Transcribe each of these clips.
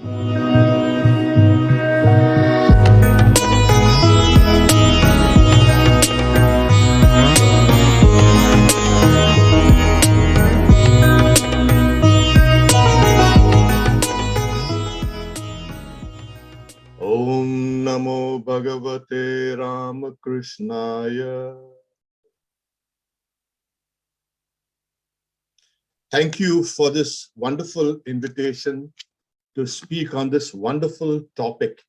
Om Namo Bhagavate Ramakrishnaya. Thank you for this wonderful invitation to speak on this wonderful topic.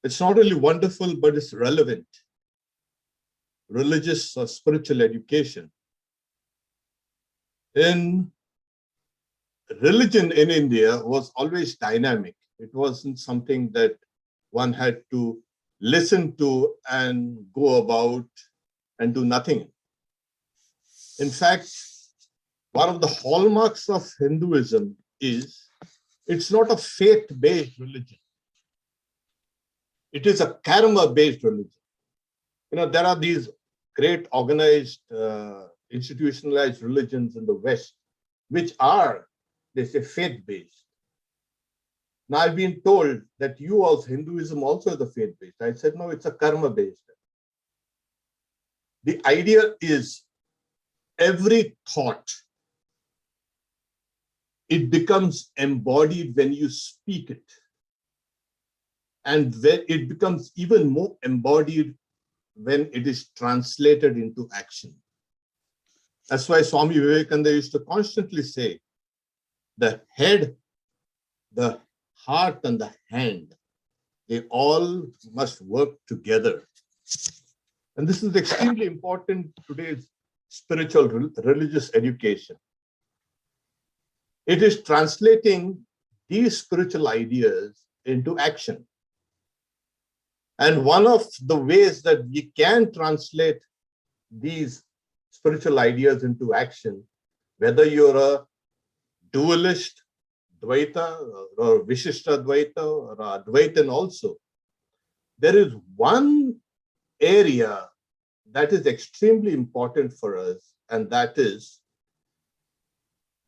It's not only wonderful, but it's relevant. Religious or spiritual education. In religion in India was always dynamic. It wasn't something that one had to listen to and go about and do nothing. In fact, one of the hallmarks of Hinduism is it's not a faith-based religion. It is a karma-based religion. There are these great organized, institutionalized religions in the West, which are, they say, faith-based. Now, I've been told that Hinduism also is a faith-based. I said, no, it's a karma-based. The idea is every thought, it becomes embodied when you speak it. And it becomes even more embodied when it is translated into action. That's why Swami Vivekananda used to constantly say, the head, the heart, and the hand, they all must work together. And this is extremely important in today's spiritual religious education. It is translating these spiritual ideas into action. And one of the ways that we can translate these spiritual ideas into action, whether you're a dualist, Dvaita, or Vishishta Dvaita, or Advaitin also, there is one area that is extremely important for us, and that is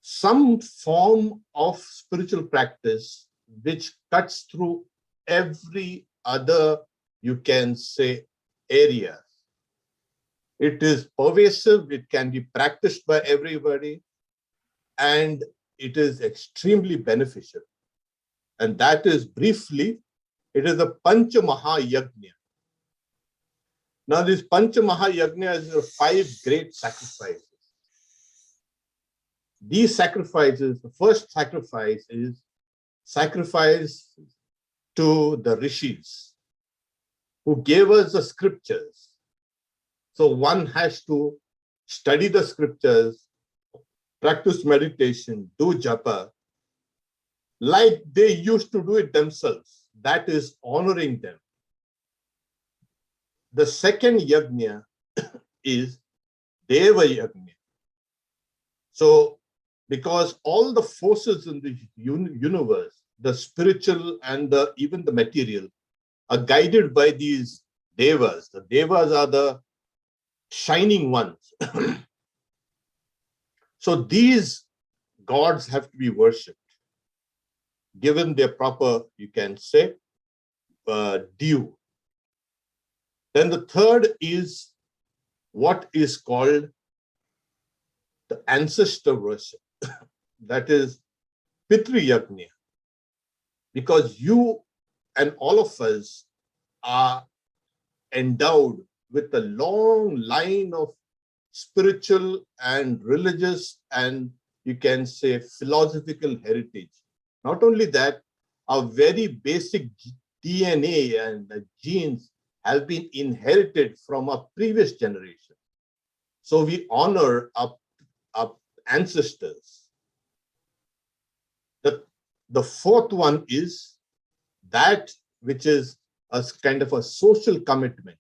some form of spiritual practice which cuts through every other, you can say, area. It is pervasive, it can be practiced by everybody, and it is extremely beneficial. And that is briefly, it is the Pancha Mahayagna. Now, this Pancha Mahayagna is the 5 great sacrifices. These sacrifices, the first sacrifice is sacrifice to the rishis who gave us the scriptures. So one has to study the scriptures, practice meditation, do japa, like they used to do it themselves. That is honoring them. The second yajna is Deva Yajna. So, because all the forces in the universe, the spiritual and even the material, are guided by these devas. The devas are the shining ones. So these gods have to be worshipped, given their proper, you can say, due. Then the third is what is called the ancestor worship. That is Pitru Yajna. Because you and all of us are endowed with a long line of spiritual and religious and, you can say, philosophical heritage. Not only that, our very basic DNA and the genes have been inherited from our previous generation. So we honor our ancestors. The fourth one is that which is a kind of a social commitment.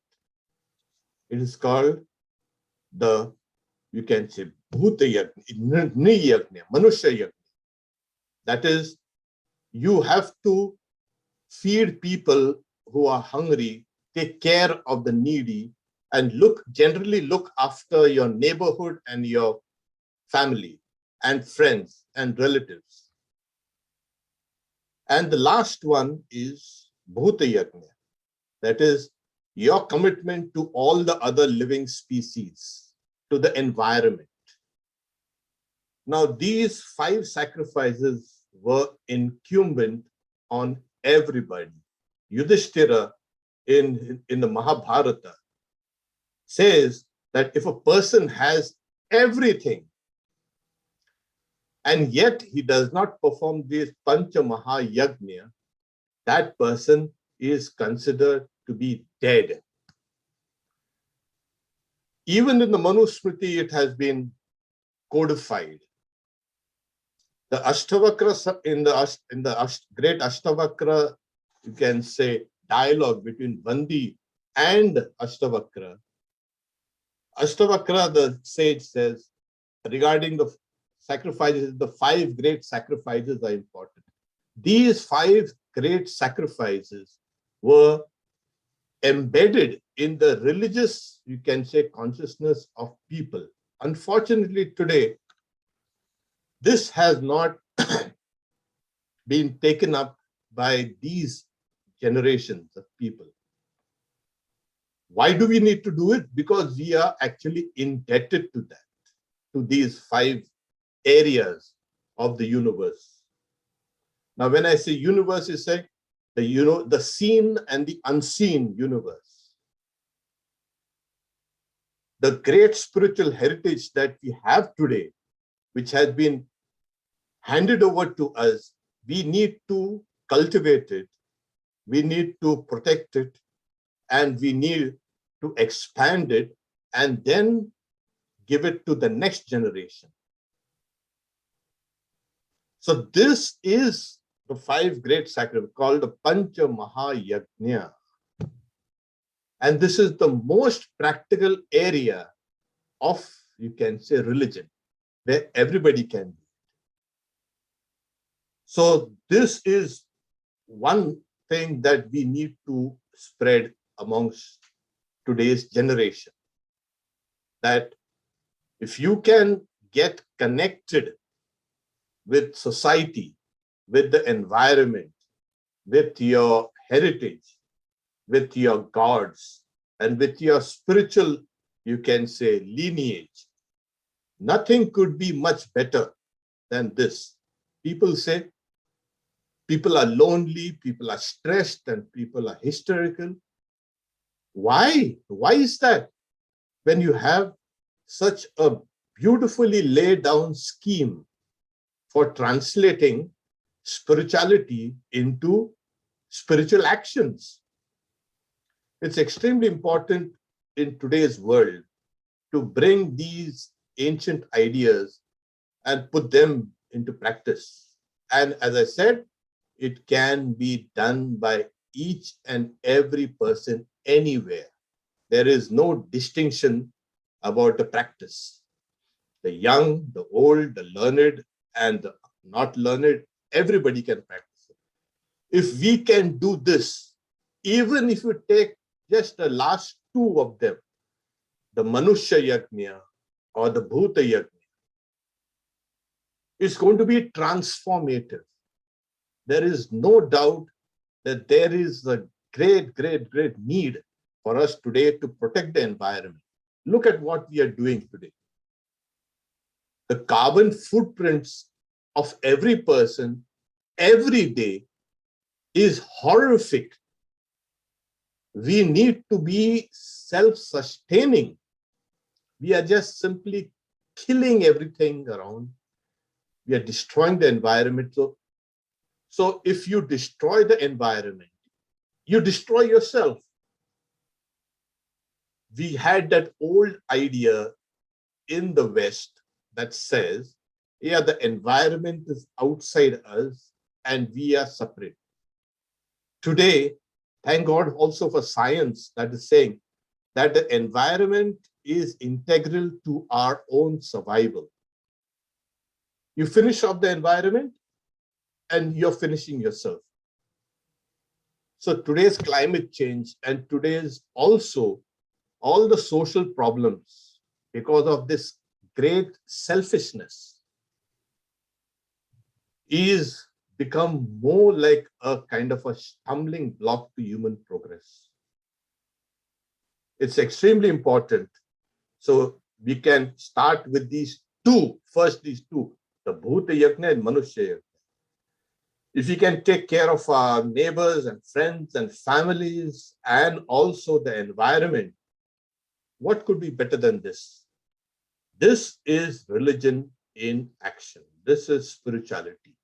It is called the, you can say, Bhuta Yajna, Manusha Yajna. That is, you have to feed people who are hungry, take care of the needy, and generally look after your neighborhood and your family and friends and relatives. And the last one is Bhuta Yajna. That is your commitment to all the other living species, to the environment. Now, these 5 sacrifices were incumbent on everybody. Yudhishthira in the Mahabharata says that if a person has everything and yet he does not perform this Pancha Mahayajna, that person is considered to be dead. Even in the Manusmriti, it has been codified. The Ashtavakra, in the great Ashtavakra, you can say dialogue between Vandi and Ashtavakra. Ashtavakra, the sage says, regarding the sacrifices, the 5 great sacrifices are important. These 5 great sacrifices were embedded in the religious, you can say, consciousness of people. Unfortunately, today, this has not been taken up by these generations of people. Why do we need to do it? Because we are actually indebted to that, to these 5 areas of the universe. Now, when I say universe, it's like the seen and the unseen universe. The great spiritual heritage that we have today, which has been handed over to us, we need to cultivate it, we need to protect it, and we need to expand it and then give it to the next generation. So this is the 5 great sacrifices called the Pancha Mahayajna. And this is the most practical area of, you can say, religion, where everybody can be. So this is one thing that we need to spread amongst today's generation, that if you can get connected with society, with the environment, with your heritage, with your gods, and with your spiritual, you can say, lineage, nothing could be much better than this. People say people are lonely, people are stressed, and people are hysterical. Why? Why is that? When you have such a beautifully laid down scheme for translating spirituality into spiritual actions. It's extremely important in today's world to bring these ancient ideas and put them into practice. And as I said, it can be done by each and every person anywhere. There is no distinction about the practice. The young, the old, the learned, and the not learned, everybody can practice it. If we can do this, even if you take just the last 2 of them, the Manushya Yajna or the Bhuta Yajna, it's going to be transformative. There is no doubt that there is a great, great, great need for us today to protect the environment. Look at what we are doing today. The carbon footprints of every person every day is horrific. We need to be self-sustaining. We are just simply killing everything around. We are destroying the environment. So if you destroy the environment, you destroy yourself. We had that old idea in the West that says, yeah, the environment is outside us and we are separate. Today, thank God also for science that is saying that the environment is integral to our own survival. You finish off the environment and you're finishing yourself. So today's climate change and today's also all the social problems because of this great selfishness is become more like a kind of a stumbling block to human progress. It's extremely important. So we can start with these two, first these two, the Bhuta Yajna and Manushya Yajna. If we can take care of our neighbors and friends and families and also the environment, what could be better than this? This is religion in action. This is spirituality.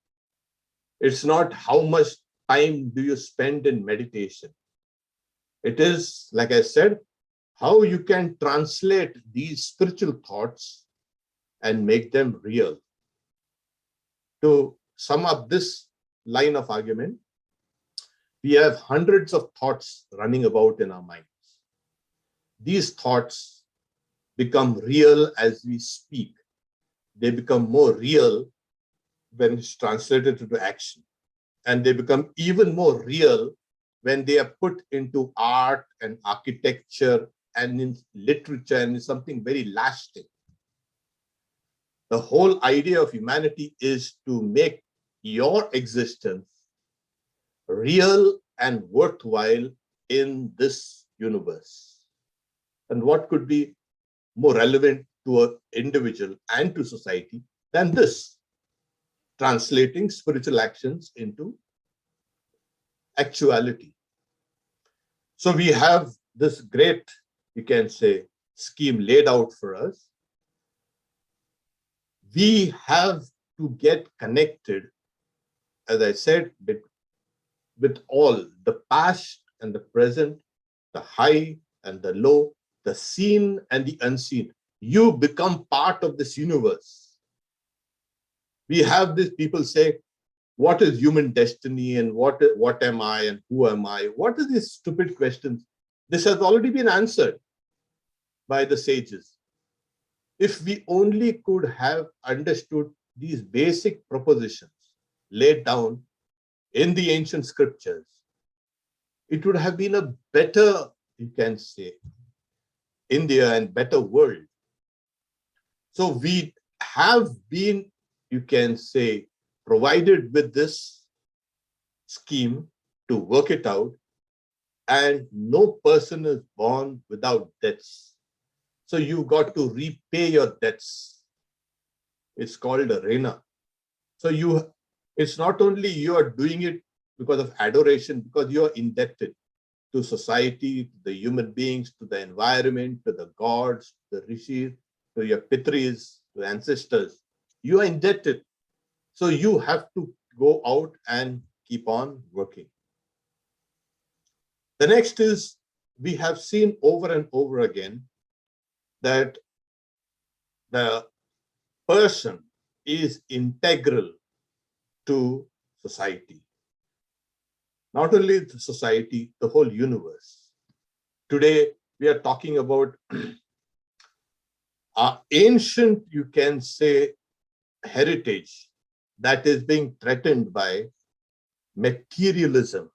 It's not how much time do you spend in meditation. It is, like I said, how you can translate these spiritual thoughts and make them real. To sum up this line of argument, we have hundreds of thoughts running about in our minds. These thoughts become real as we speak. They become more real when it's translated into action. And they become even more real when they are put into art and architecture and in literature and in something very lasting. The whole idea of humanity is to make your existence real and worthwhile in this universe. And what could be more relevant to an individual and to society than this? Translating spiritual actions into actuality. So we have this great, you can say, scheme laid out for us. We have to get connected, as I said, with all the past and the present, the high and the low, the seen and the unseen. You become part of this universe. We have these people say, what is human destiny and what am I and who am I? What are these stupid questions? This has already been answered by the sages. If we only could have understood these basic propositions laid down in the ancient scriptures, it would have been a better, you can say, India and better world. So we have been, you can say, provided with this scheme to work it out, and no person is born without debts. So you got to repay your debts. It's called a rena. So it's not only you are doing it because of adoration, because you are indebted to society, to the human beings, to the environment, to the gods, the rishis, to your pitris, to ancestors. You are indebted. So you have to go out and keep on working. The next is, we have seen over and over again that the person is integral to society. Not only the society, the whole universe. Today, we are talking about our ancient, you can say, heritage that is being threatened by materialism.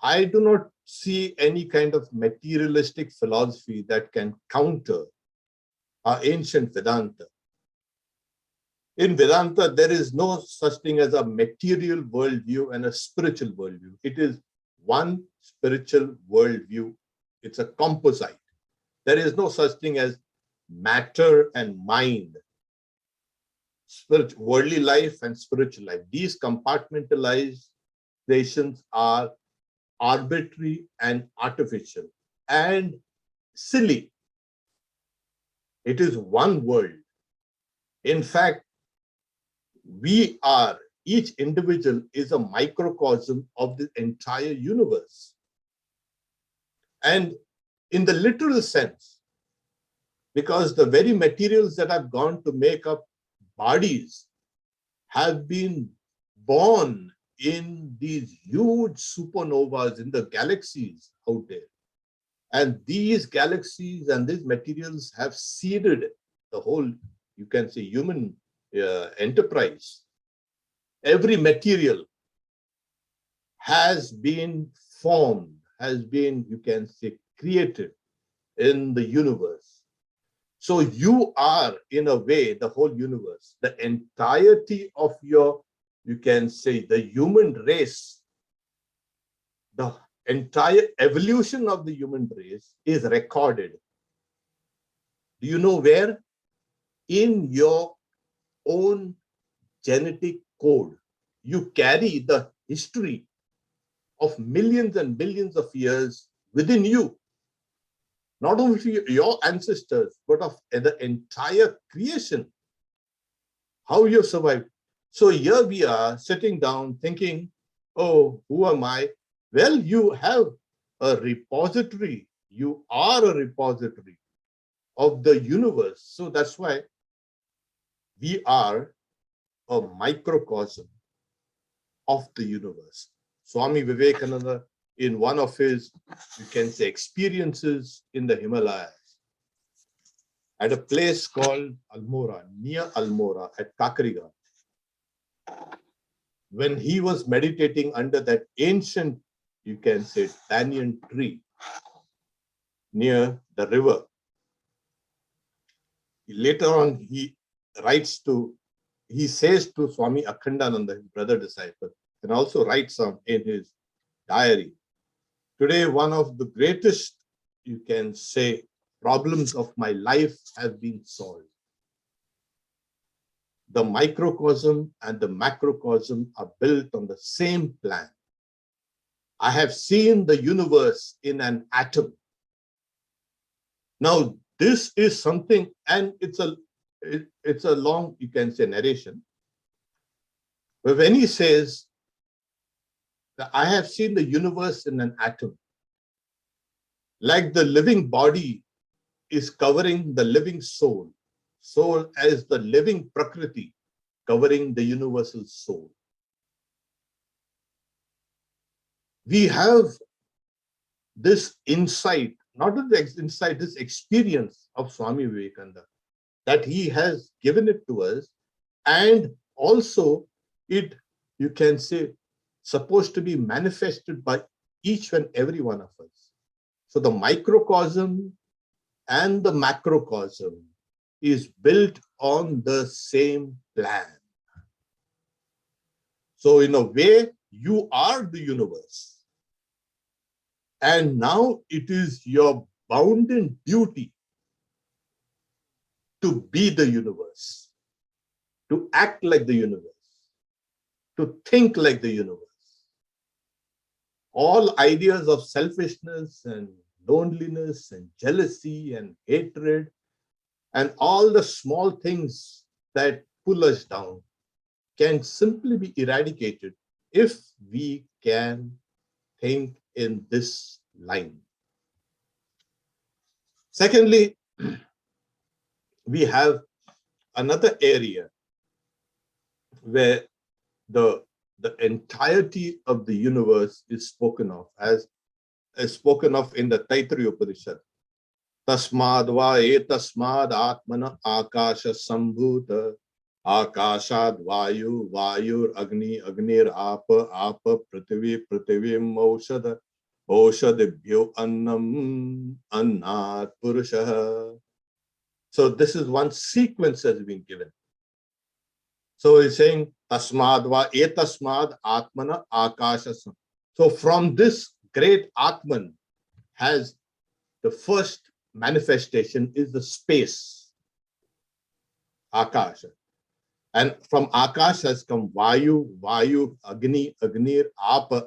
I do not see any kind of materialistic philosophy that can counter our ancient Vedanta. In Vedanta, there is no such thing as a material worldview and a spiritual worldview. It is one spiritual worldview. It's a composite. There is no such thing as matter and mind, worldly life and spiritual life. These compartmentalizations are arbitrary and artificial and silly. It is one world. In fact, each individual is a microcosm of the entire universe. And in the literal sense, because the very materials that have gone to make up bodies have been born in these huge supernovas in the galaxies out there. And these galaxies and these materials have seeded the whole, you can say, human enterprise. Every material has been formed, has been, you can say, created in the universe. So you are, in a way, the whole universe. The entirety of your you can say, the human race, the entire evolution of the human race is recorded. Do you know where? In your own genetic code. You carry the history of millions and billions of years within you. Not only your ancestors, but of the entire creation, how you survived. So here we are sitting down thinking, oh, who am I? Well, you have a repository. You are a repository of the universe. So that's why we are a microcosm of the universe. Swami Vivekananda, in one of his, you can say, experiences in the Himalayas, at a place called Almora, near Almora at Kakarighat, when he was meditating under that ancient, you can say, banyan tree near the river. Later on, he says to Swami Akhandananda, his brother disciple, and also writes some in his diary. Today, one of the greatest, you can say, problems of my life have been solved. The microcosm and the macrocosm are built on the same plan. I have seen the universe in an atom. Now, this is something, and it's a long, you can say, narration. But when he says that I have seen the universe in an atom, like the living body is covering the living soul, soul as the living Prakriti covering the universal soul. We have this insight, not only the insight, this experience of Swami Vivekananda, that he has given it to us, and also it, you can say, supposed to be manifested by each and every one of us. So the microcosm and the macrocosm is built on the same plan. So in a way, you are the universe. And now it is your bounden duty to be the universe, to act like the universe, to think like the universe. All ideas of selfishness and loneliness and jealousy and hatred and all the small things that pull us down can simply be eradicated if we can think in this line. Secondly, we have another area where the entirety of the universe is spoken of, as is spoken of in the Taittiriya Upanishad. Tasmad va etasmad atmana akasha sambhuta akashad vayu vayur agni agnir apa apa prithvi prithvim aushad aushadibhyo annam annat purusha. So this is one sequence has been given. So he's saying tasmad va etasmad atmana akasha. So from this great Atman has the first manifestation is the space, Akasha. And from Akash has come Vayu, Vayu, Agni, Agnir, Apa,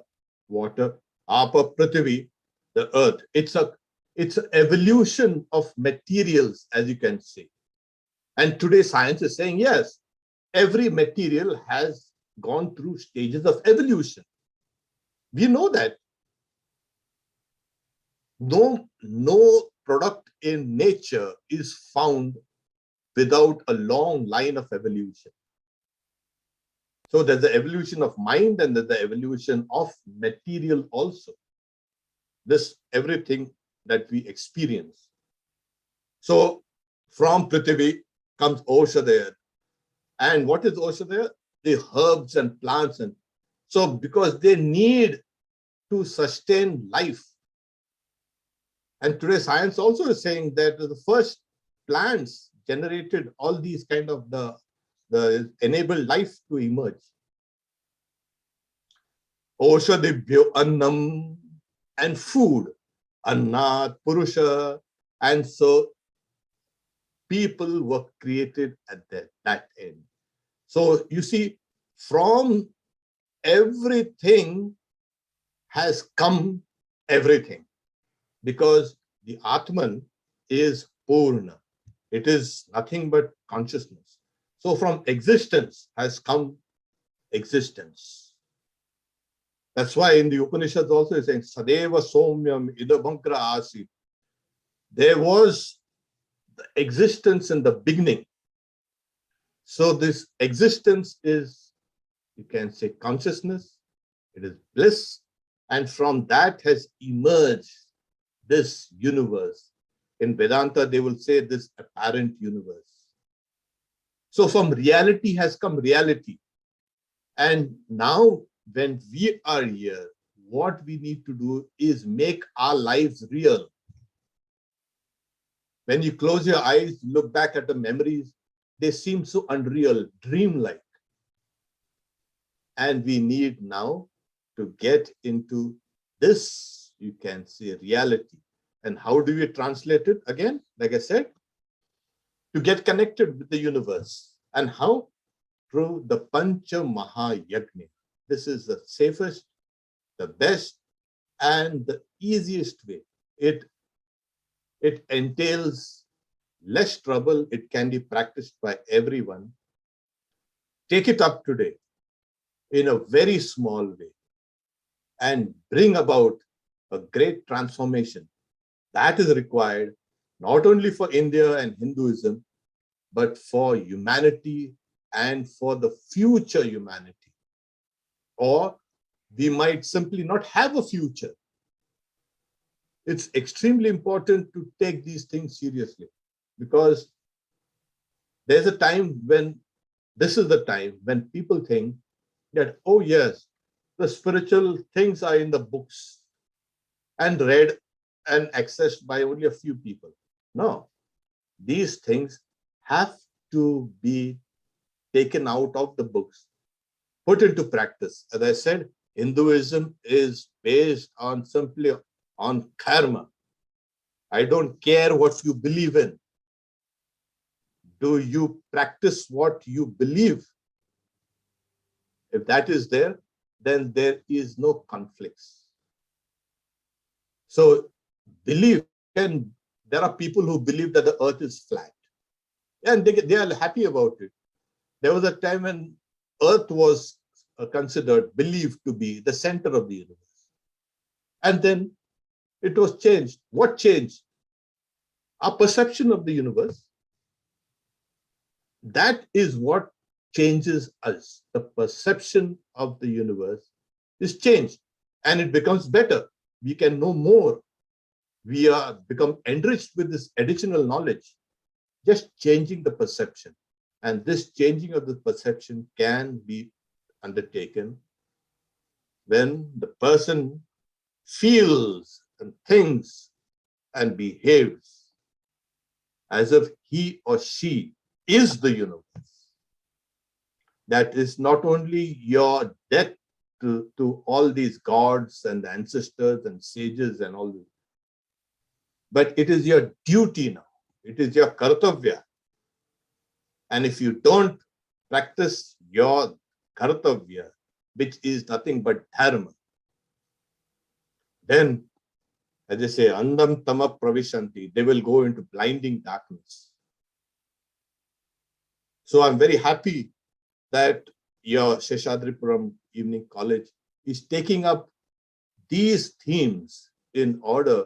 water, Apa, Prithvi, the earth. It's an evolution of materials, as you can see. And today science is saying, yes, every material has gone through stages of evolution. We know that. No product in nature is found without a long line of evolution. So there's the evolution of mind and there's the evolution of material also. This everything that we experience. So from Prithvi comes Oshadaya. And what is Oshadaya? The herbs and plants. And so because they need to sustain life. And today science also is saying that the first plants generated all these kind of the enabled life to emerge. Oshadibhyo annam, and food, annat purusha. And so people were created at that end. So you see, from everything has come everything, because the Atman is Purna. It is nothing but consciousness. So from existence has come existence. That's why in the Upanishads also it's saying Sadeva Somyam Idabhankra Asit. There was the existence in the beginning. So this existence is, you can say, consciousness, it is bliss, and from that has emerged this universe. In Vedanta, they will say this apparent universe. So from reality has come reality. And now when we are here, what we need to do is make our lives real. When you close your eyes, look back at the memories, they seem so unreal, dreamlike. And we need now to get into this, you can say, reality. And how do we translate it? Again, like I said, to get connected with the universe. And how? Through the Pancha Mahayagni. This is the safest, the best, and the easiest way. It entails less trouble. It can be practiced by everyone. Take it up today in a very small way and bring about a great transformation. That is required not only for India and Hinduism, but for humanity and for the future humanity. Or we might simply not have a future. It's extremely important to take these things seriously, because there's a time when, this is the time when people think that, oh yes, the spiritual things are in the books and read and accessed by only a few people. No, these things have to be taken out of the books, put into practice. As I said, Hinduism is based on simply on karma. I don't care what you believe in. Do you practice what you believe? If that is there, then there is no conflicts. So believe, and there are people who believe that the earth is flat, and they are happy about it. There was a time when earth was considered, believed to be the center of the universe. And then it was changed. What changed? Our perception of the universe. That is what changes us. The perception of the universe is changed and it becomes better. We can know more. We are become enriched with this additional knowledge, just changing the perception. And this changing of the perception can be undertaken when the person feels and thinks and behaves as if he or she is the universe. That is not only your debt to all these gods and ancestors and sages and all this, but it is your duty now. It is your kartavya. And if you don't practice your kartavya, which is nothing but dharma, then, as they say, andam tama pravishanti, they will go into blinding darkness. So I'm very happy that your Seshadripuram Evening College is taking up these themes in order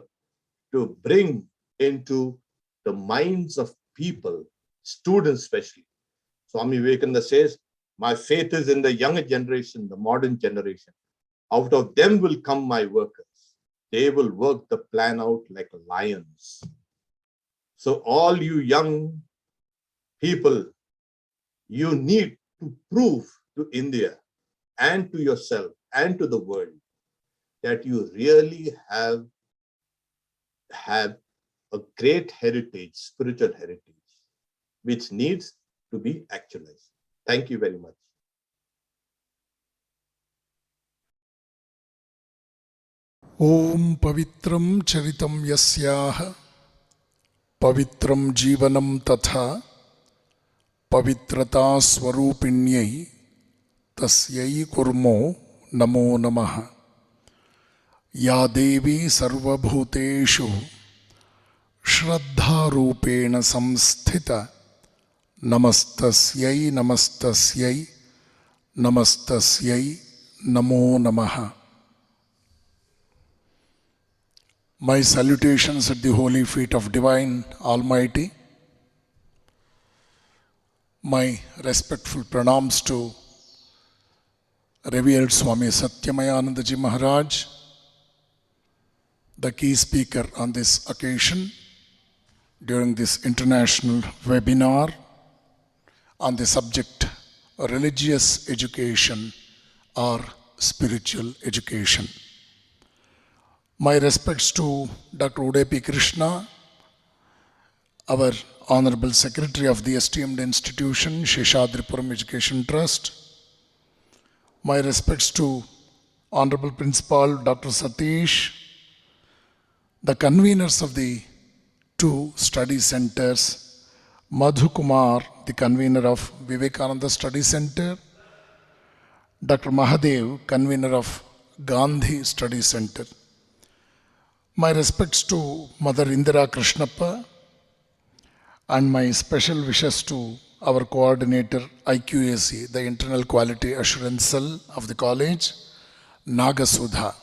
to bring into the minds of people, students especially. Swami Vivekananda says, my faith is in the younger generation, the modern generation. Out of them will come my workers. They will work the plan out like lions. So all you young people, you need to prove to India and to yourself and to the world that you really have a great heritage, spiritual heritage, which needs to be actualized. Thank you very much. ओम पवित्रं चरितं यस्याः पवित्रं जीवनं तथा पवित्रता स्वरूपिण्यै तस्यै कुर्मो नमो नमः। या देवी सर्वभूतेषु श्रद्धारूपेण संस्थिता नमस्तस्यै नमस्तस्यै नमस्तस्यै नमो नमः। My salutations at the holy feet of Divine Almighty. My respectful pranams to Revered Swami Satyamayanandaji Maharaj, the key speaker on this occasion during this international webinar on the subject religious education or spiritual education. My respects to Dr. Udupi Krishna, our Honorable Secretary of the esteemed institution, Sheshadripuram Education Trust. My respects to Honorable Principal Dr. Satish, the conveners of the two study centers, Madhu Kumar, the convener of Vivekananda Study Center, Dr. Mahadev, convener of Gandhi Study Center. My respects to Mother Indira Krishnappa and my special wishes to our coordinator IQAC, the Internal Quality Assurance Cell of the college, Nagasudha.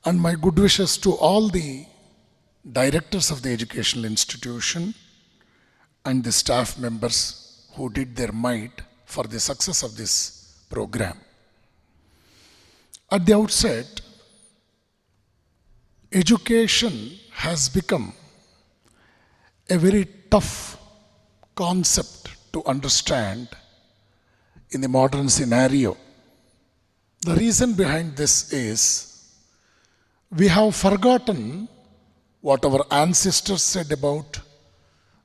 And my good wishes to all the directors of the educational institution and the staff members who did their might for the success of this program. At the outset, education has become a very tough concept to understand in the modern scenario. The reason behind this is we have forgotten what our ancestors said about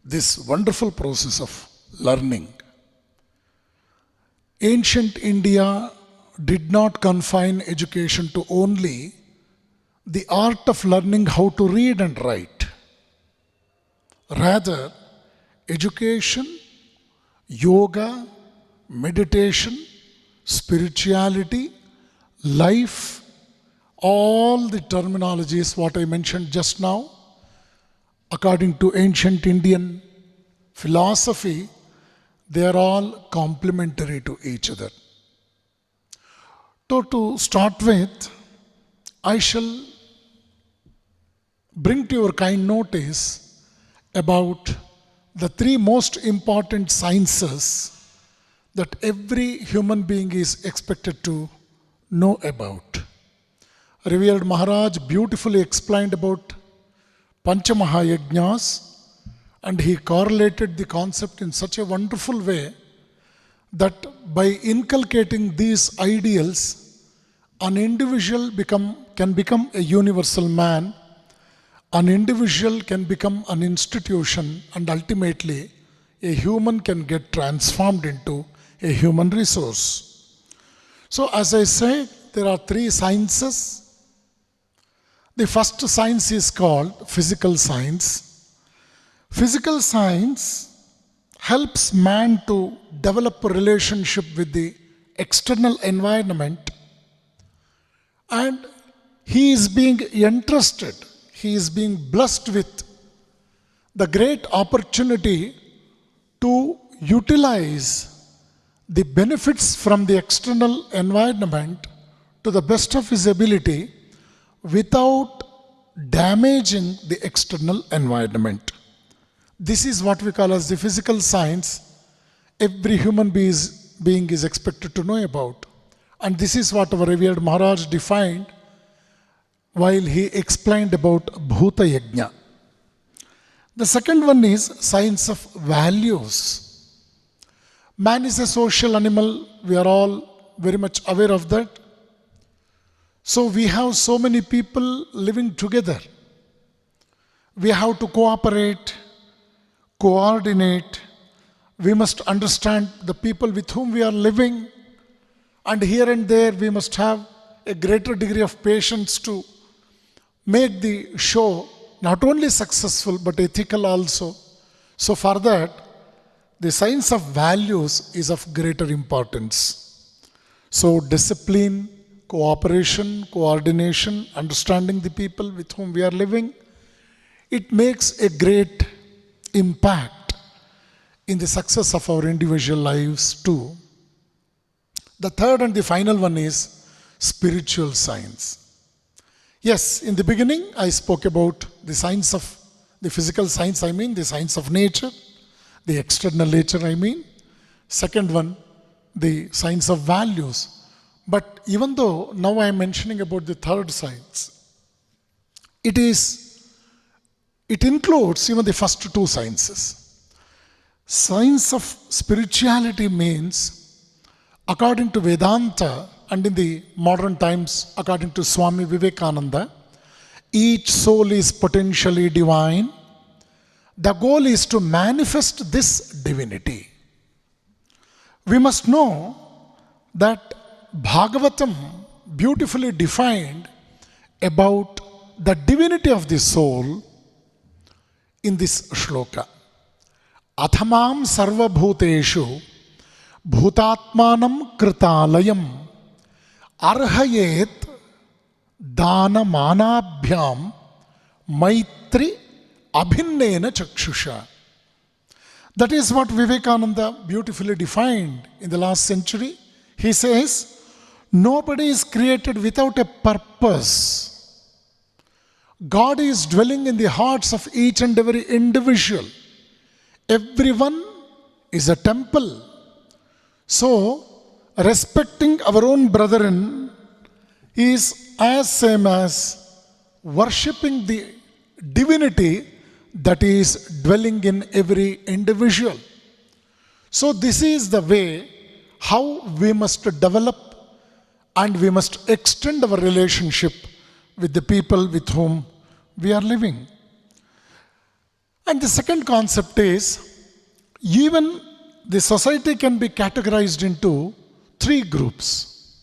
this wonderful process of learning. Ancient India did not confine education to only the art of learning how to read and write. Rather, education, yoga, meditation, spirituality, life, all the terminologies what I mentioned just now, according to ancient Indian philosophy, they are all complementary to each other. So to start with, I shall bring to your kind notice about the three most important sciences that every human being is expected to know about. Revered Maharaj beautifully explained about Panchamahayajnas, and he correlated the concept in such a wonderful way that by inculcating these ideals, an individual can become a universal man, an individual can become an institution, and ultimately a human can get transformed into a human resource. So as I said, there are three sciences. The first science is called physical science. Physical science helps man to develop a relationship with the external environment, and he is being entrusted, he is being blessed with the great opportunity to utilize the benefits from the external environment to the best of his ability without damaging the external environment. This is what we call as the physical science every human being is expected to know about. And this is what our revered Maharaj defined while he explained about Bhuta Yajna. The second one is science of values. Man is a social animal, we are all very much aware of that. So we have so many people living together. We have to cooperate, coordinate. We must understand the people with whom we are living, and here and there we must have a greater degree of patience to make the show not only successful but ethical also. So for that, the science of values is of greater importance. So discipline, cooperation, coordination, understanding the people with whom we are living, it makes a great impact in the success of our individual lives too. The third and the final one is spiritual science. Yes, in the beginning I spoke about the science of the physical science, the science of nature, the external nature, Second one, the science of values. But even though now I am mentioning about the third science, it includes even the first two sciences. Science of spirituality means, according to Vedanta and in the modern times, according to Swami Vivekananda, each soul is potentially divine. The goal is to manifest this divinity. We must know that Bhagavatam beautifully defined about the divinity of the soul in this shloka. Athamam sarva bhuteshu bhutatmanam kritalayam arhayet dana manabhyam maitri abhinnena chakshusha. That is what Vivekananda beautifully defined in the last century. He says, nobody is created without a purpose. God is dwelling in the hearts of each and every individual. Everyone is a temple. So, respecting our own brethren is as same as worshipping the divinity that is dwelling in every individual. So this is the way how we must develop and we must extend our relationship with the people with whom we are living. And the second concept is, even the society can be categorized into three groups.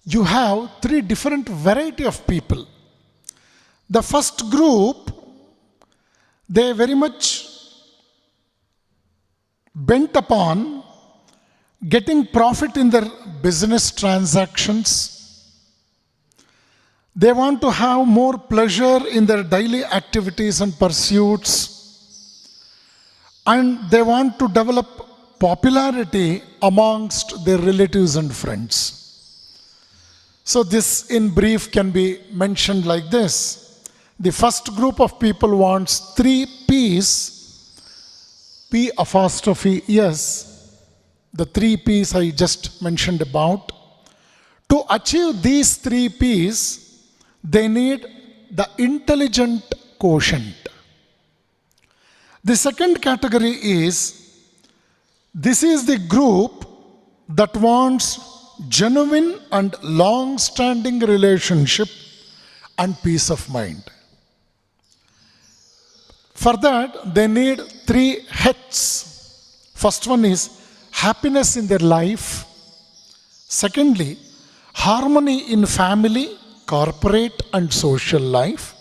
You have three different variety of people. The first group, they very much bent upon getting profit in their business transactions. They want to have more pleasure in their daily activities and pursuits. And they want to develop popularity amongst their relatives and friends. So this in brief can be mentioned like this. The first group of people wants 3 P's, P apostrophe S, the 3 P's I just mentioned about. To achieve these 3 P's, they need the intelligent quotient. The second category is, this is the group that wants genuine and long-standing relationship and peace of mind. For that, they need 3 H's. First one is happiness in their life. Secondly, harmony in family, corporate and social life.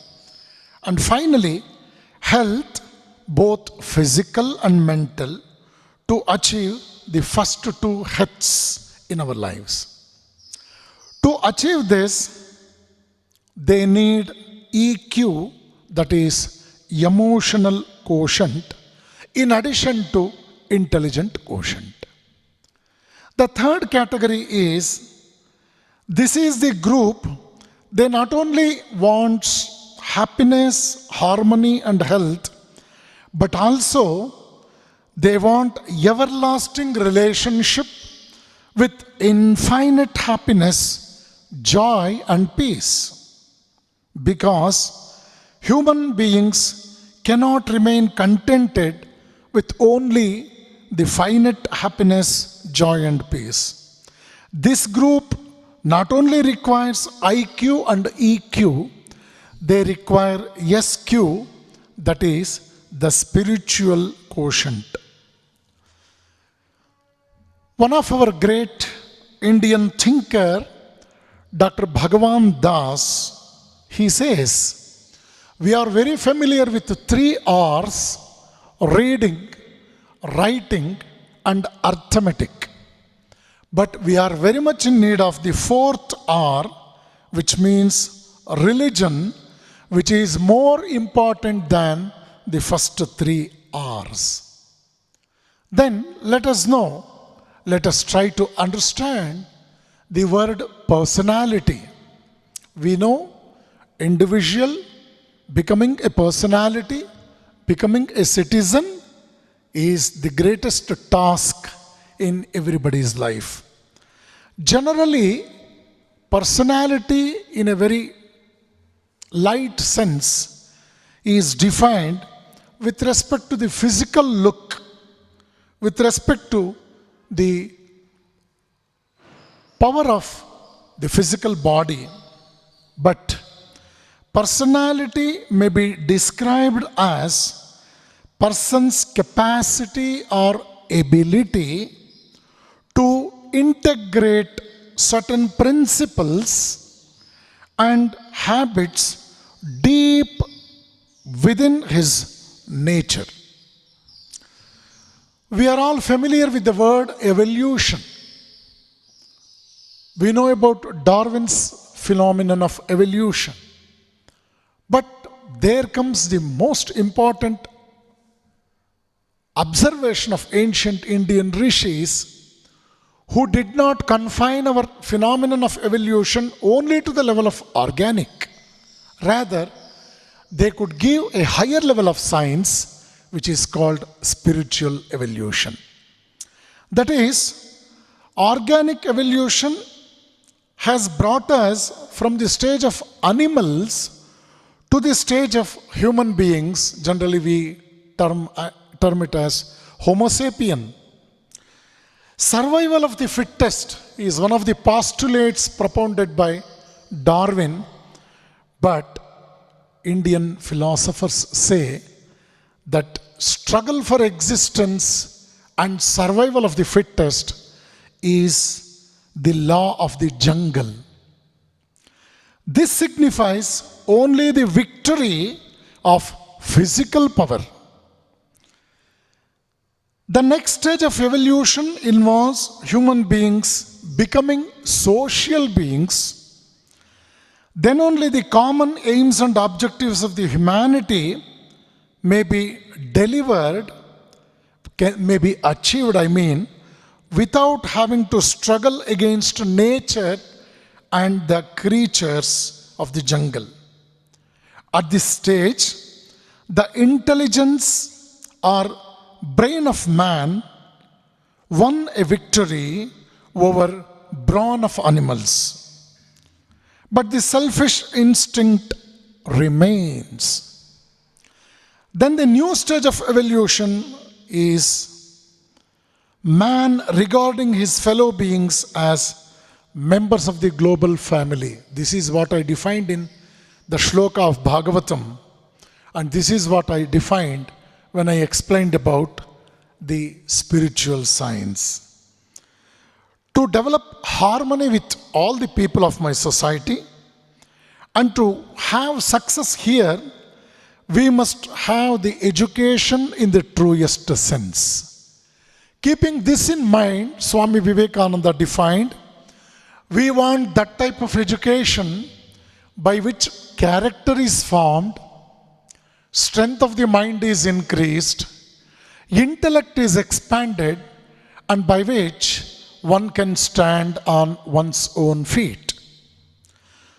And finally, health, both physical and mental, to achieve the first 2 H's in our lives. To achieve this, they need EQ, that is emotional quotient, in addition to intelligent quotient. The third category is, this is the group, they not only wants happiness, harmony and health, but also they want everlasting relationship with infinite happiness, joy and peace. Because human beings cannot remain contented with only the finite happiness, joy and peace. This group not only requires IQ and EQ, they require SQ, that is the spiritual quotient. One of our great Indian thinker, Dr. Bhagavan Das, he says, we are very familiar with the 3 R's: reading, writing, and arithmetic. But we are very much in need of the 4th R, which means religion, which is more important than the first 3 R's. Then let us try to understand the word personality. We know individual, becoming a personality, becoming a citizen is the greatest task in everybody's life. Generally, personality in a very light sense is defined with respect to the physical look, with respect to the power of the physical body. But personality may be described as person's capacity or ability to integrate certain principles and habits deep within his nature. We are all familiar with the word evolution. We know about Darwin's phenomenon of evolution. But there comes the most important observation of ancient Indian rishis, who did not confine our phenomenon of evolution only to the level of organic. Rather, they could give a higher level of science, which is called spiritual evolution. That is, organic evolution has brought us from the stage of animals to the stage of human beings. Generally, we term it as Homo sapien. Survival of the fittest is one of the postulates propounded by Darwin, but Indian philosophers say that struggle for existence and survival of the fittest is the law of the jungle. This signifies only the victory of physical power. The next stage of evolution involves human beings becoming social beings. Then only the common aims and objectives of the humanity may be delivered, may be achieved, without having to struggle against nature and the creatures of the jungle. At this stage, the intelligence or brain of man won a victory over brawn of animals. But the selfish instinct remains. Then the new stage of evolution is man regarding his fellow beings as members of the global family. This is what I defined in the shloka of Bhagavatam, and this is what I defined when I explained about the spiritual science. To develop harmony with all the people of my society and to have success here, we must have the education in the truest sense. Keeping this in mind, Swami Vivekananda defined, we want that type of education by which character is formed, strength of the mind is increased, intellect is expanded, and by which one can stand on one's own feet.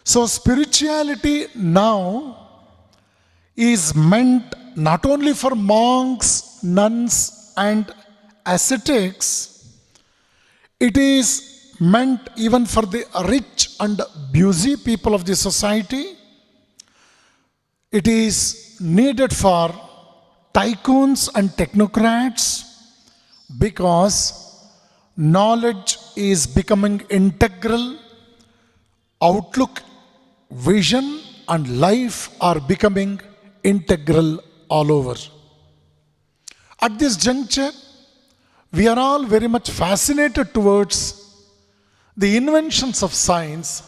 So spirituality now is meant not only for monks, nuns, and ascetics, it is meant even for the rich and busy people of the society. It is needed for tycoons and technocrats, because knowledge is becoming integral, outlook, vision, and life are becoming integral all over. At this juncture, we are all very much fascinated towards the inventions of science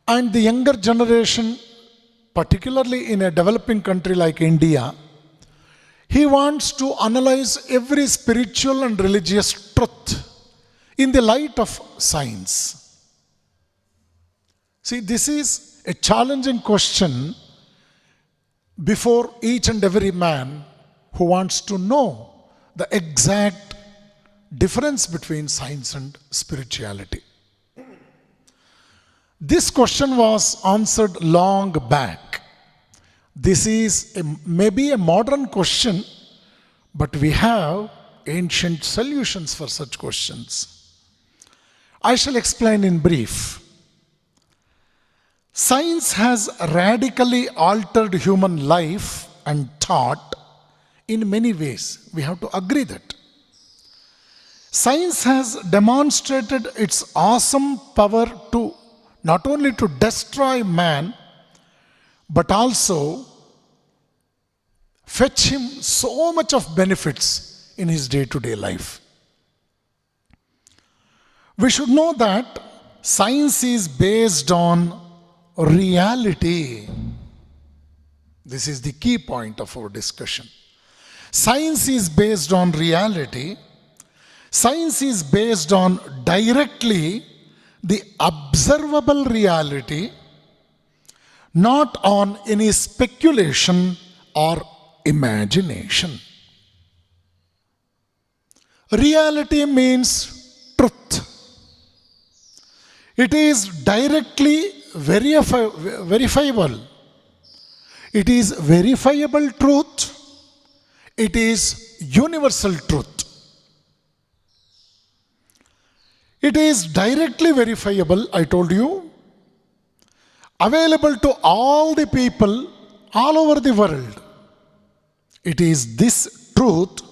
And the younger generation, particularly in a developing country like India, he wants to analyze every spiritual and religious truth in the light of science. See, this is a challenging question before each and every man who wants to know the exact difference between science and spirituality. This question was answered long back. This is maybe a modern question, but we have ancient solutions for such questions. I shall explain in brief. Science has radically altered human life and thought in many ways. We have to agree that. Science has demonstrated its awesome power to not only to destroy man, but also fetch him so much of benefits in his day-to-day life. We should know that science is based on reality. This is the key point of our discussion. Science is based on reality. Science is based on directly the observable reality, not on any speculation or imagination. Reality means truth. It is directly verifiable. It is verifiable truth. It is universal truth. It is directly verifiable, I told you, available to all the people all over the world. It is this truth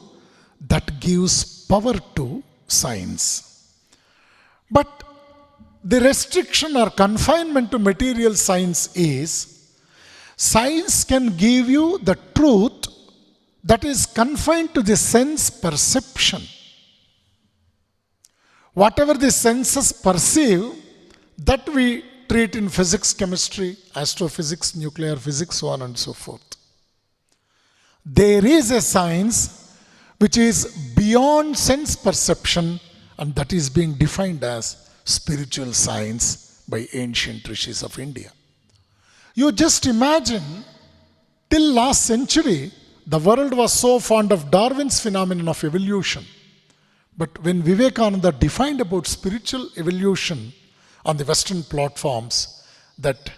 that gives power to science. But the restriction or confinement to material science is, science can give you the truth that is confined to the sense perception. Whatever the senses perceive, that we treat in physics, chemistry, astrophysics, nuclear physics, so on and so forth. There is a science which is beyond sense perception, and that is being defined as spiritual science by ancient rishis of India. You just imagine, till last century, the world was so fond of Darwin's phenomenon of evolution. But when Vivekananda defined about spiritual evolution on the Western platforms, that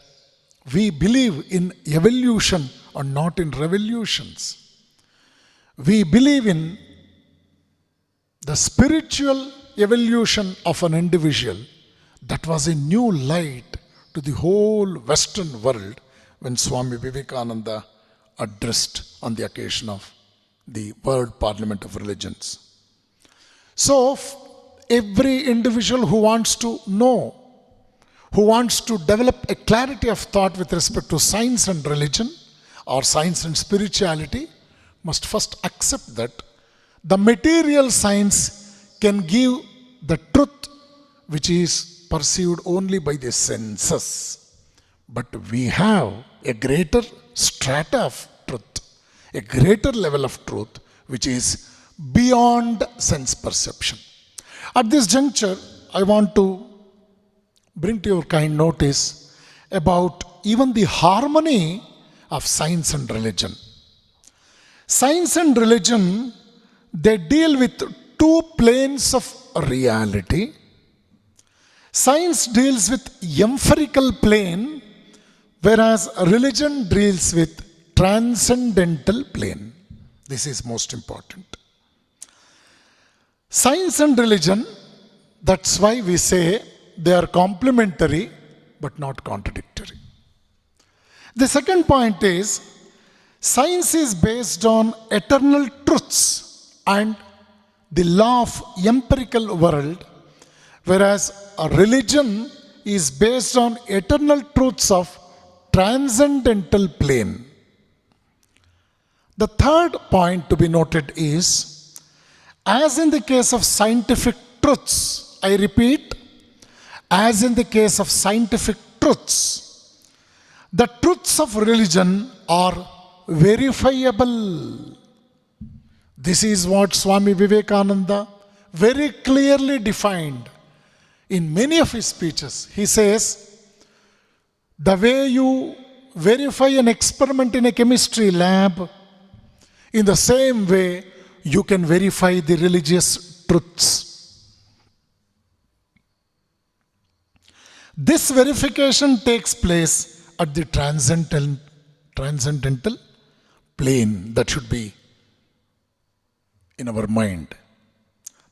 we believe in evolution and not in revolutions. We believe in the spiritual evolution of an individual. That was a new light to the whole Western world when Swami Vivekananda addressed on the occasion of the World Parliament of Religions. So, every individual who wants to know, who wants to develop a clarity of thought with respect to science and religion, or science and spirituality, must first accept that the material science can give the truth which is perceived only by the senses. But we have a greater strata of truth, a greater level of truth, which is beyond sense perception. At this juncture, I want to bring to your kind notice about even the harmony of science and religion. Science and religion, they deal with two planes of reality. Science deals with empirical plane, whereas religion deals with transcendental plane. This is most important. Science and religion, that's why we say they are complementary but not contradictory. The second point is, science is based on eternal truths and the law of empirical world, whereas a religion is based on eternal truths of transcendental plane. The third point to be noted is, as in the case of scientific truths, I repeat, as in the case of scientific truths. The truths of religion are verifiable. This is what Swami Vivekananda very clearly defined in many of his speeches. He says, the way you verify an experiment in a chemistry lab, in the same way you can verify the religious truths. This verification takes place at the transcendental plane. That should be in our mind.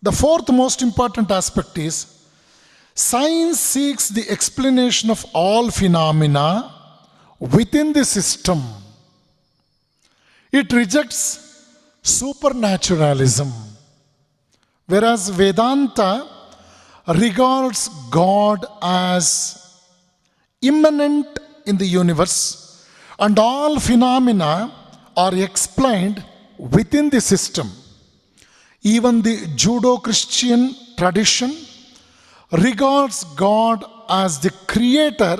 The fourth most important aspect is science seeks the explanation of all phenomena within the system. It rejects supernaturalism, whereas Vedanta regards God as immanent in the universe and all phenomena are explained within the system. Even the Judeo-Christian tradition regards God as the creator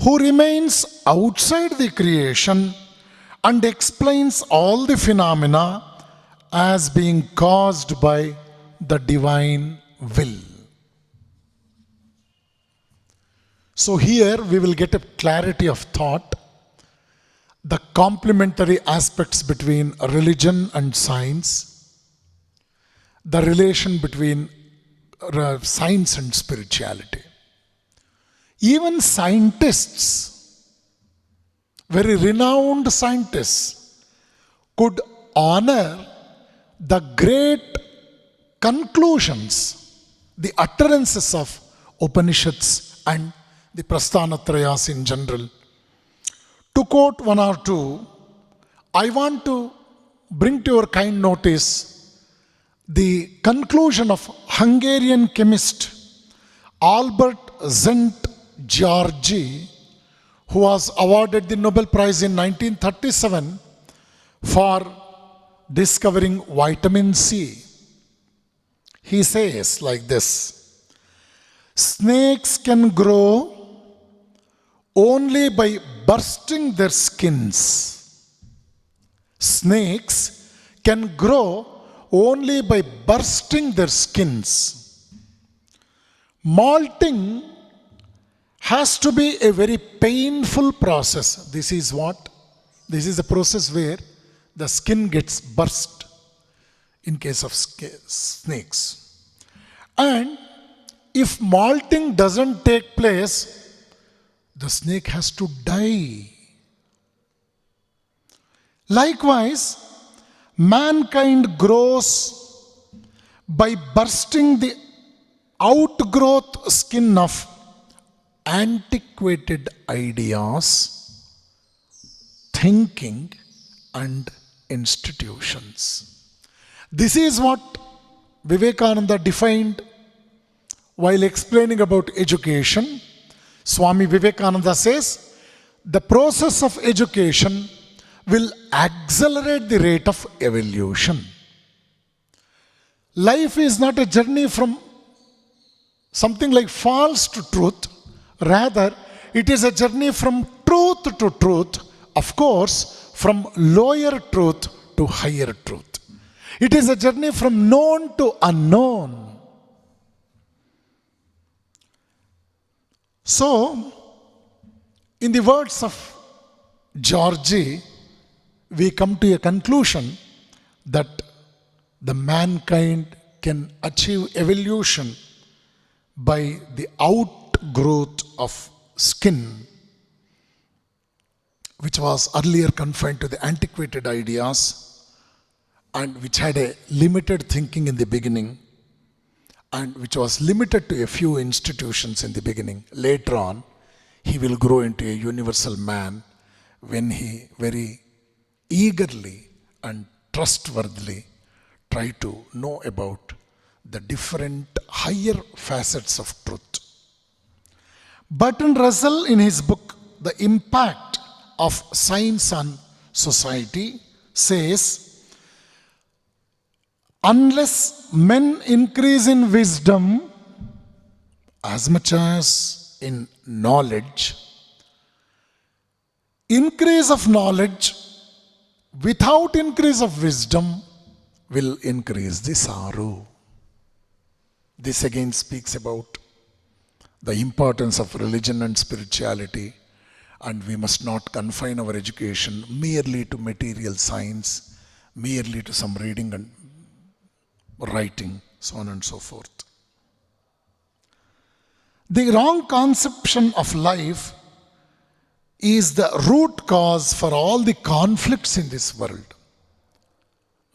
who remains outside the creation and explains all the phenomena as being caused by the divine will. So here we will get a clarity of thought, the complementary aspects between religion and science, the relation between science and spirituality. Even scientists, very renowned scientists, could honor the great conclusions, the utterances of Upanishads and the Prasthanatrayas in general. To quote one or two, I want to bring to your kind notice the conclusion of Hungarian chemist Albert Szent-Györgyi, who was awarded the Nobel Prize in 1937 for discovering vitamin C. He says like this: snakes can grow only by bursting their skins. Snakes can grow only by bursting their skins. Malting has to be a very painful process. This is what? This is a process where the skin gets burst in case of snakes. And if malting doesn't take place, the snake has to die. Likewise, mankind grows by bursting the outgrowth skin of antiquated ideas, thinking, and institutions. This is what Vivekananda defined while explaining about education. Swami Vivekananda says, the process of education will accelerate the rate of evolution. Life is not a journey from something like false to truth. Rather, it is a journey from truth to truth, of course, from lower truth to higher truth. It is a journey from known to unknown. So, in the words of Györgyi, we come to a conclusion that the mankind can achieve evolution by the outgrowth of skin, which was earlier confined to the antiquated ideas and which had a limited thinking in the beginning and which was limited to a few institutions in the beginning. Later on, he will grow into a universal man when he very eagerly and trustworthily try to know about the different higher facets of truth. Bertrand Russell, in his book, The Impact of Science on Society, says, unless men increase in wisdom as much as in knowledge. Increase of knowledge without increase of wisdom will increase the sorrow. This again speaks about the importance of religion and spirituality, and we must not confine our education merely to material science, merely to some reading and writing, so on and so forth. The wrong conception of life is the root cause for all the conflicts in this world.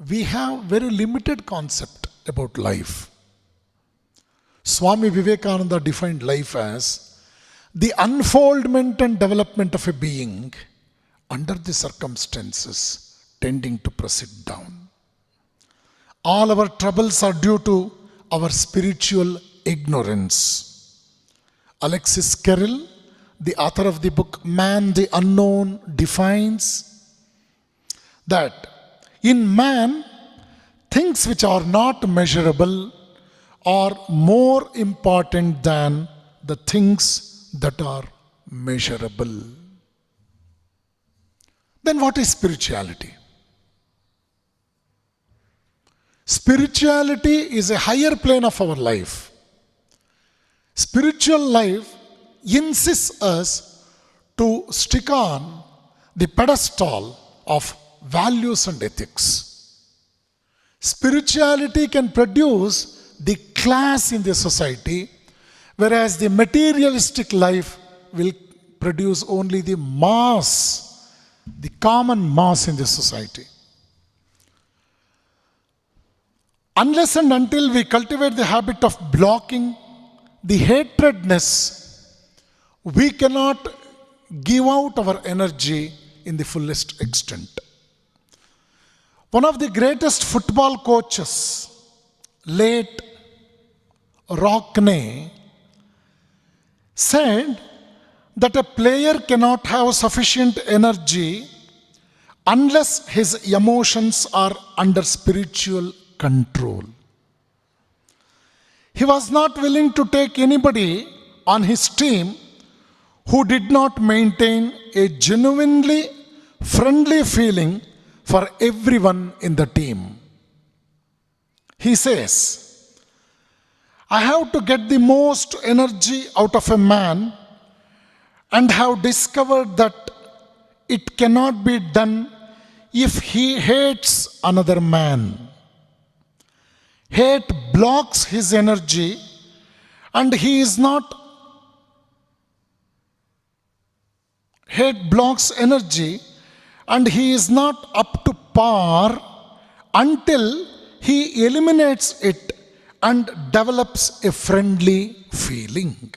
We have very limited concept about life. Swami Vivekananda defined life as the unfoldment and development of a being under the circumstances tending to proceed down. All our troubles are due to our spiritual ignorance. Alexis Carrel, the author of the book Man the Unknown, defines that in man, things which are not measurable are more important than the things that are measurable. Then what is spirituality? Spirituality is a higher plane of our life. Spiritual life insists us to stick on the pedestal of values and ethics. Spirituality can produce the class in the society, whereas the materialistic life will produce only the mass, the common mass in the society. Unless and until we cultivate the habit of blocking the hatredness, we cannot give out our energy in the fullest extent. One of the greatest football coaches, late Rockne, said that a player cannot have sufficient energy unless his emotions are under spiritual control. He was not willing to take anybody on his team who did not maintain a genuinely friendly feeling for everyone in the team. He says, I have to get the most energy out of a man and have discovered that it cannot be done if he hates another man. Hate blocks his energy and hate blocks energy and he is not up to par until he eliminates it and develops a friendly feeling.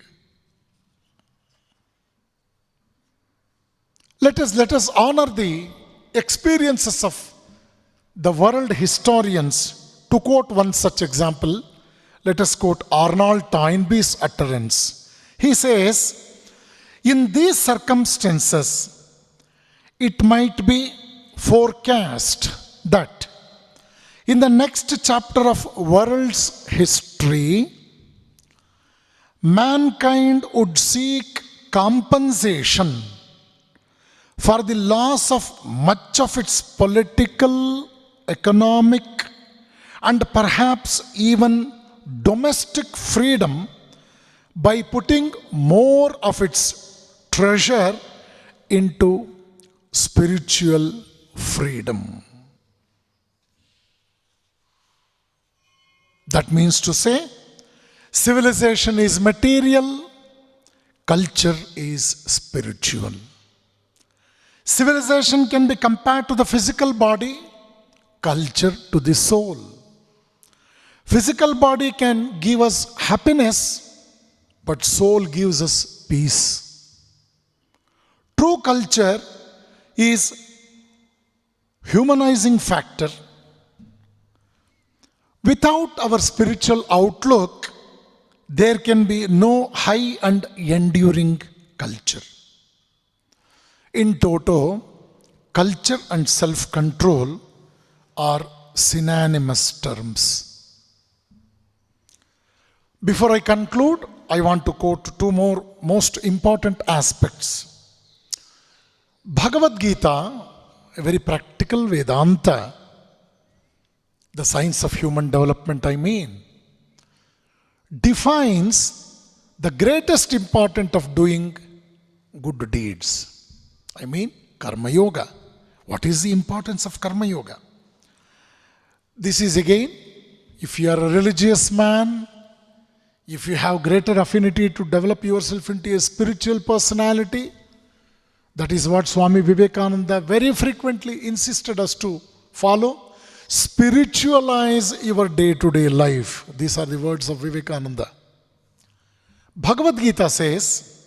Let us honor the experiences of the world historians. To quote one such example, let us quote Arnold Toynbee's utterance. He says, in these circumstances, it might be forecast that in the next chapter of world's history, mankind would seek compensation for the loss of much of its political, economic, and perhaps even domestic freedom by putting more of its treasure into spiritual freedom. That means to say, civilization is material, culture is spiritual. Civilization can be compared to the physical body, culture to the soul. Physical body can give us happiness, but soul gives us peace. True culture is humanizing factor. Without our spiritual outlook, there can be no high and enduring culture. In toto, culture and self-control are synonymous terms. Before I conclude, I want to quote two more most important aspects. Bhagavad Gita, a very practical Vedanta, the science of human development, defines the greatest importance of doing good deeds. Karma Yoga. What is the importance of Karma Yoga? This is again, if you are a religious man, if you have greater affinity to develop yourself into a spiritual personality, that is what Swami Vivekananda very frequently insisted us to follow. Spiritualize your day-to-day life. These are the words of Vivekananda. Bhagavad Gita says,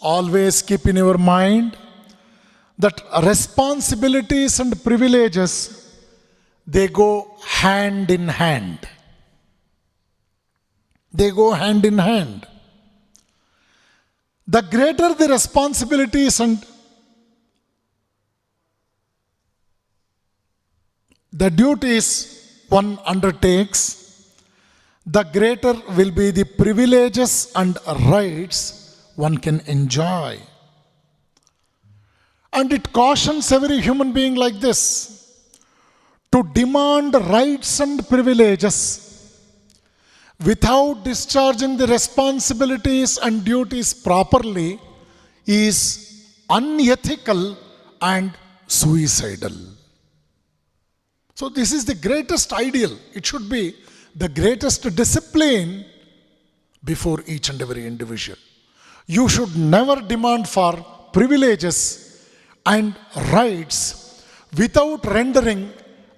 always keep in your mind that responsibilities and privileges, they go hand in hand. They go hand in hand. The greater the responsibilities and the duties one undertakes, the greater will be the privileges and rights one can enjoy. And it cautions every human being like this: to demand rights and privileges without discharging the responsibilities and duties properly is unethical and suicidal. So this is the greatest ideal. It should be the greatest discipline before each and every individual. You should never demand for privileges and rights without rendering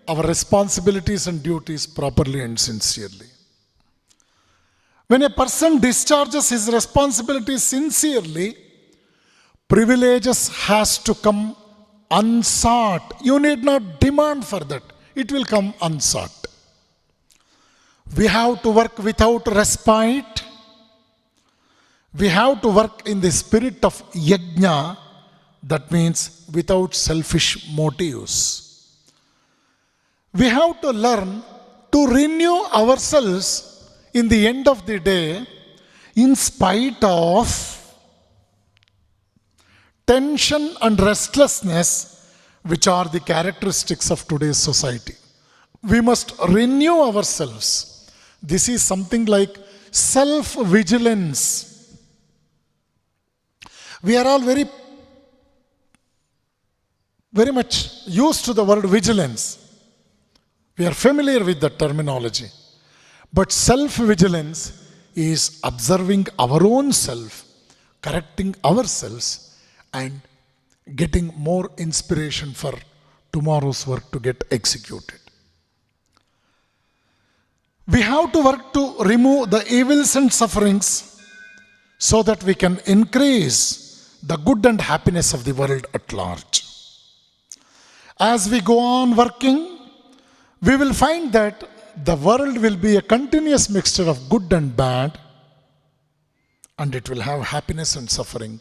our responsibilities and duties properly and sincerely. When a person discharges his responsibilities sincerely, privileges has to come unsought. You need not demand for that. It will come unsought. We have to work without respite. We have to work in the spirit of yajna. That means without selfish motives. We have to learn to renew ourselves in the end of the day, in spite of tension and restlessness, which are the characteristics of today's society. We must renew ourselves. This is something like self-vigilance. We are all very much used to the word vigilance. We are familiar with the terminology. But self-vigilance is observing our own self, correcting ourselves, and getting more inspiration for tomorrow's work to get executed. We have to work to remove the evils and sufferings so that we can increase the good and happiness of the world at large. As we go on working, we will find that the world will be a continuous mixture of good and bad, and it will have happiness and suffering.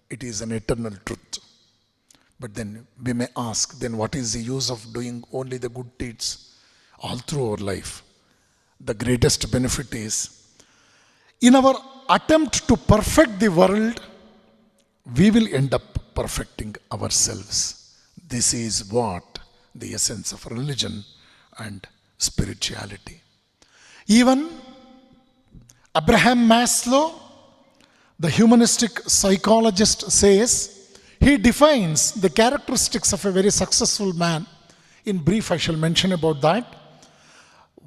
It is an eternal truth. But then we may ask, then what is the use of doing only the good deeds all through our life? The greatest benefit is, in our attempt to perfect the world, we will end up perfecting ourselves. This is what the essence of religion and spirituality. Even Abraham Maslow, the humanistic psychologist, says, he defines the characteristics of a very successful man. In brief, I shall mention about that.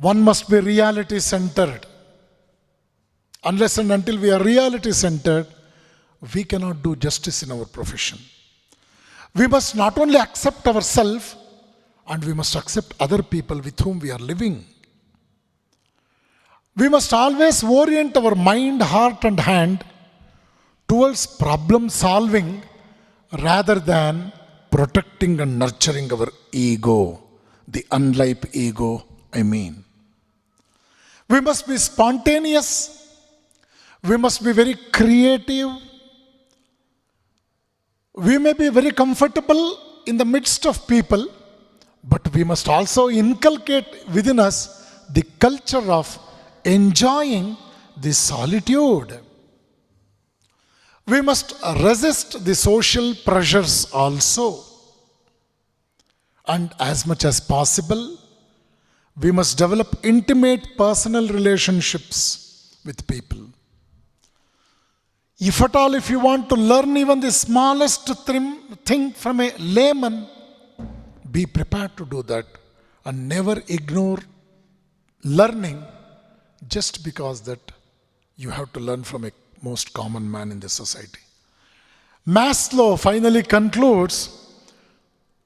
One must be reality-centered. Unless and until we are reality-centered, we cannot do justice in our profession. We must not only accept ourselves, and we must accept other people with whom we are living. We must always orient our mind, heart, and hand towards problem solving rather than protecting and nurturing our ego, the unripe ego, We must be spontaneous. We must be very creative. We may be very comfortable in the midst of people, but we must also inculcate within us the culture of enjoying the solitude. We must resist the social pressures also. And as much as possible, we must develop intimate personal relationships with people. If at all, if you want to learn even the smallest thing from a layman, be prepared to do that and never ignore learning just because that you have to learn from a most common man in the society. Maslow finally concludes,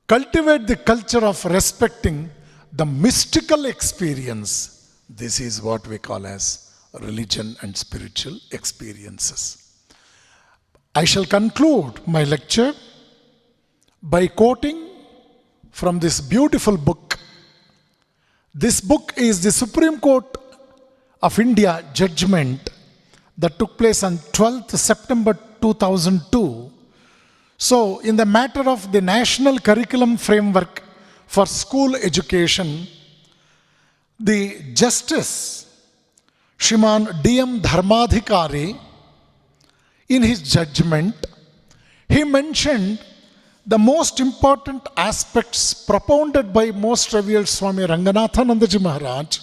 cultivate the culture of respecting the mystical experience. This is what we call as religion and spiritual experiences. I shall conclude my lecture by quoting from this beautiful book. This book is the Supreme Court of India judgment that took place on 12th September 2002. So, in the matter of the National Curriculum Framework for School Education, the Justice Shriman D.M. Dharmadhikari, in his judgment, he mentioned the most important aspects propounded by most revered Swami Ranganathanandaji Maharaj,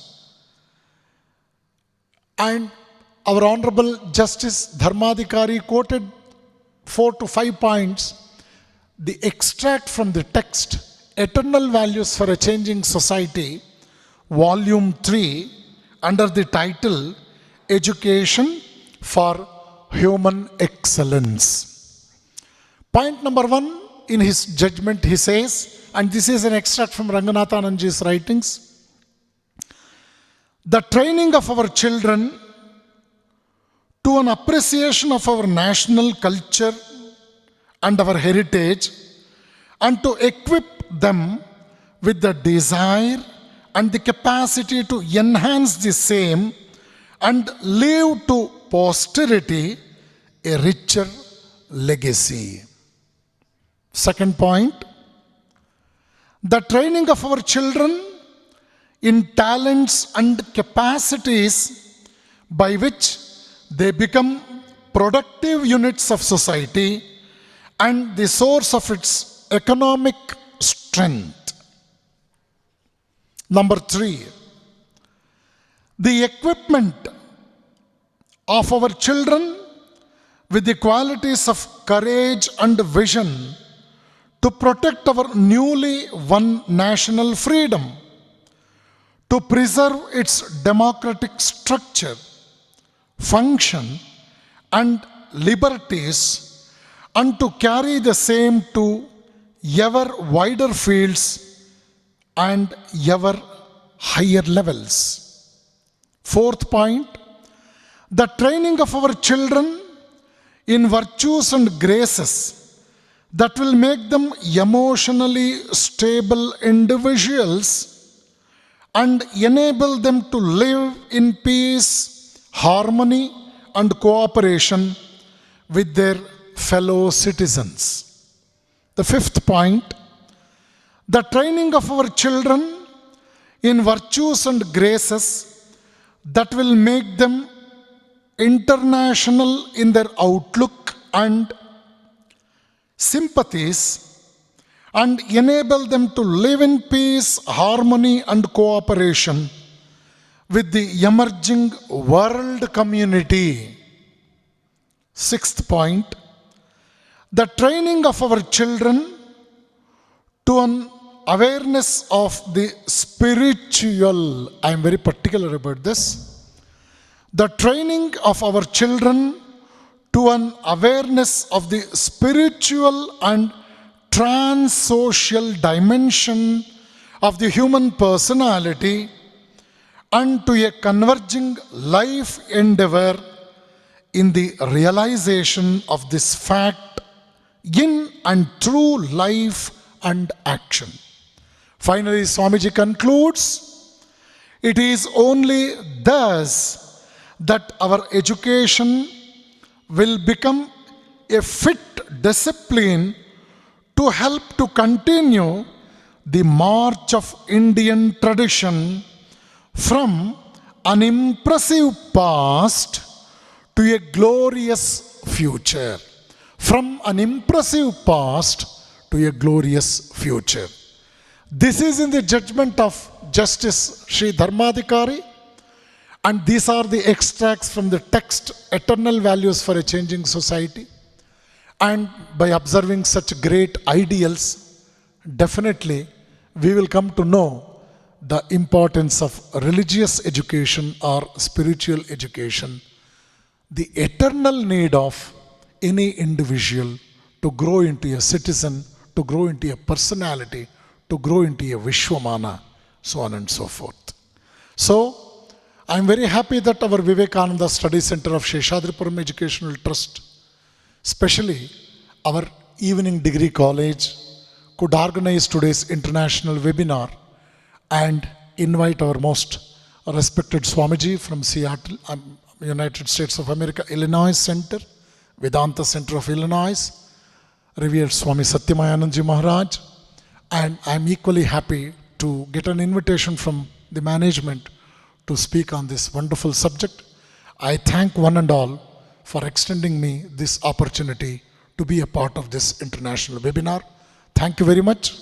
and our Honorable Justice Dharmadhikari quoted 4 to 5 points. The extract from the text, Eternal Values for a Changing Society, Volume 3, under the title, Education for Human Excellence. Point number 1, in his judgment, he says, and this is an extract from Ranganathanandaji's writings, the training of our children to an appreciation of our national culture and our heritage, and to equip them with the desire and the capacity to enhance the same and leave to posterity a richer legacy. Second point, the training of our children in talents and capacities by which they become productive units of society and the source of its economic strength. Number 3, the equipment of our children with the qualities of courage and vision to protect our newly won national freedom, to preserve its democratic structure, function, and liberties, and to carry the same to ever wider fields and ever higher levels. Fourth point, the training of our children in virtues and graces that will make them emotionally stable individuals and enable them to live in peace, harmony, and cooperation with their fellow citizens. The fifth point, the training of our children in virtues and graces that will make them international in their outlook and sympathies and enable them to live in peace, harmony, and cooperation with the emerging world community. Sixth point, the training of our children to an awareness of the spiritual. I am very particular about this. The training of our children to an awareness of the spiritual and trans-social dimension of the human personality and to a converging life endeavor in the realization of this fact in and through life and action. Finally, Swamiji concludes, it is only thus that our education will become a fit discipline to help to continue the march of Indian tradition from an impressive past to a glorious future. From an impressive past to a glorious future. This is in the judgment of Justice Sri Dharmadhikari, and these are the extracts from the text Eternal Values for a Changing Society. And by observing such great ideals, definitely we will come to know the importance of religious education or spiritual education, the eternal need of any individual to grow into a citizen, to grow into a personality, to grow into a Vishwamana, so on and so forth. So, I am very happy that our Vivekananda Study Center of Sheshadripuram Educational Trust, especially our evening degree college, could organize today's international webinar and invite our most respected Swamiji from Seattle, United States of America, Illinois Center, Vedanta Center of Illinois, revered Swami Satyamayananji Maharaj, and I'm equally happy to get an invitation from the management to speak on this wonderful subject. I thank one and all for extending me this opportunity to be a part of this international webinar. Thank you very much.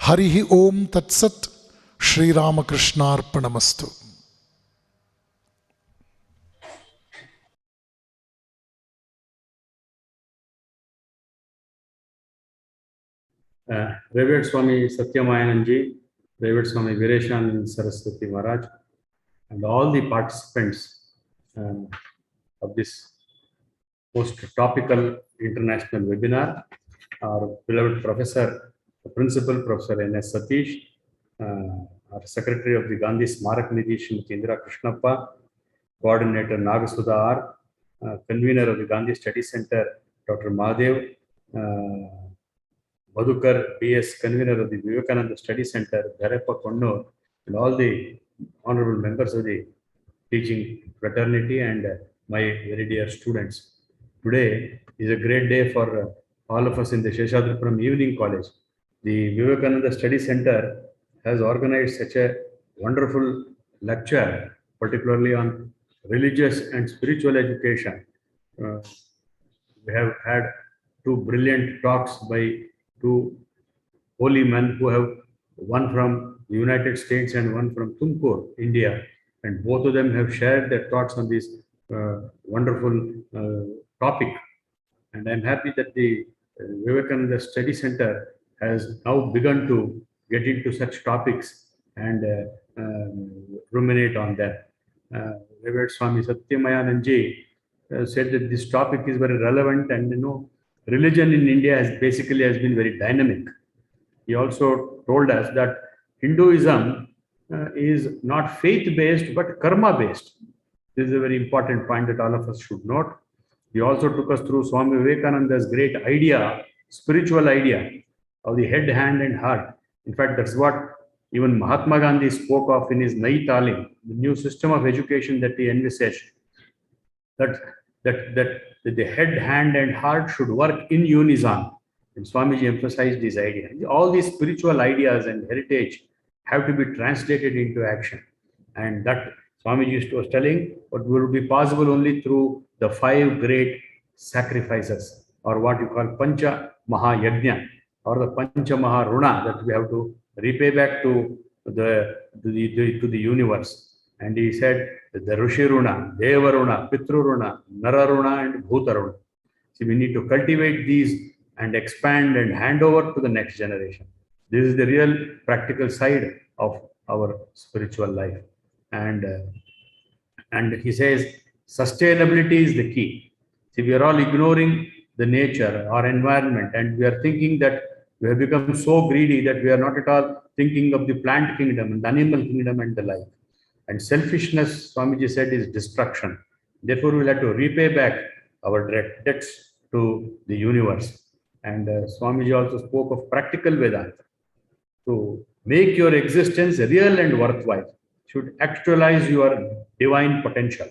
Harihi Om Tat Sat. Shri Ramakrishna Arpanamastu. Revered Swami Satyamayananji, Revered Swami Vireshanand Saraswati Maharaj, and all the participants of this most topical international webinar, our beloved Professor, the Principal Professor N.S. Satish, our Secretary of the Gandhi Smarak Nidhi Srimati Indira Krishnappa, Coordinator Nagasudha R, Convener of the Gandhi Study Center, Dr. Mahadev, Madhukar B.S., Convener of the Vivekananda Study Center, Dharappa Konnur, and all the honorable members of the teaching fraternity and my very dear students. Today is a great day for all of us in the Sheshadripuram Evening College. The Vivekananda Study Center has organized such a wonderful lecture, particularly on religious and spiritual education. We have had two brilliant talks by two holy men who have one from the United States and one from Tumkur, India, and both of them have shared their thoughts on this wonderful topic. And I'm happy that the Vivekananda Study Center has now begun to get into such topics and ruminate on them. Revered Swami Satyamayananji said that this topic is very relevant, and religion in India has been very dynamic. He also told us that Hinduism is not faith-based but karma-based. This is a very important point that all of us should note. He also took us through Swami Vivekananda's great idea, spiritual idea of the head, hand, and heart. In fact, that's what even Mahatma Gandhi spoke of in his Nai Talim, the new system of education that he envisaged. That the head, hand, and heart should work in unison. And Swamiji emphasized this idea. All these spiritual ideas and heritage have to be translated into action. And that Swamiji was telling what will be possible only through the 5 great sacrifices, or what you call Pancha Mahayajna, or the Pancha Maharuna, that we have to repay back to the universe. And he said that the Rishi Runa, Deva Runa, Pitru Runa, Nara Runa, and Bhuta Runa. So we need to cultivate these and expand and hand over to the next generation. This is the real practical side of our spiritual life. And he says sustainability is the key. See, we are all ignoring the nature, our environment, and we are thinking that we have become so greedy that we are not at all thinking of the plant kingdom and the animal kingdom and the like. And selfishness, Swamiji said, is destruction. Therefore, we will have to repay back our debts to the universe. And Swamiji also spoke of practical Vedanta. To make your existence real and worthwhile, should actualize your divine potential.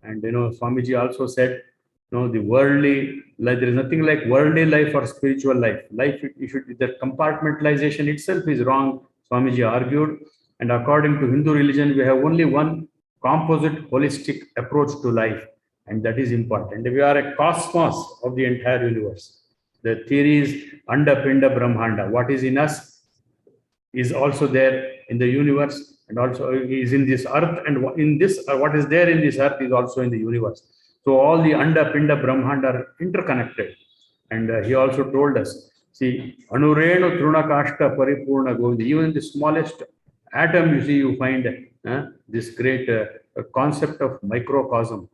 And Swamiji also said, the worldly life, there is nothing like worldly life or spiritual life. The compartmentalization itself is wrong, Swamiji argued. And according to Hindu religion, we have only one composite, holistic approach to life, and that is important. We are a cosmos of the entire universe. The theory is Anda Pinda Brahmanda. What is in us is also there in the universe, and also is in this earth, and in this what is there in this earth is also in the universe. So all the Anda Pinda Brahmanda are interconnected. And he also told us, see, Anurenu Trunakashta Paripurna Govinda, even in the smallest atom, you see, you find this great concept of microcosm.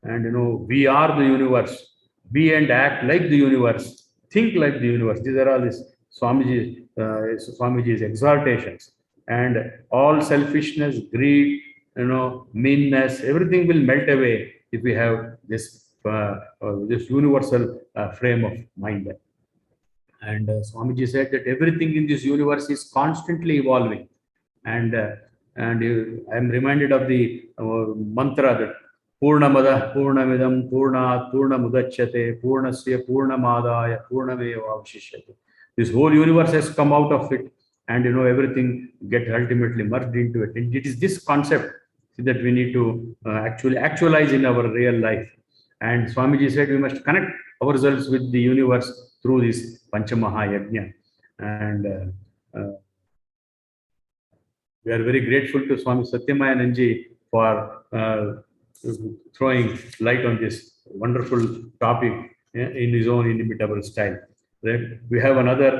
And we are the universe. Be and act like the universe. Think like the universe. These are all this Swamiji's exhortations. And all selfishness, greed, meanness, everything will melt away if we have this this universal frame of mind. And Swamiji said that everything in this universe is constantly evolving. And I am reminded of the mantra that Purnamada Purnamidam Purnat Purnamudachyate Purnasya Purnamadaya Purnameva Avshishyate. This whole universe has come out of it, and everything get ultimately merged into it. And it is this concept that we need to actually actualize in our real life. And Swamiji said we must connect ourselves with the universe through this Panchamahayajna. And we are very grateful to Swami Satyamayananji for throwing light on this wonderful topic in his own inimitable style. We have another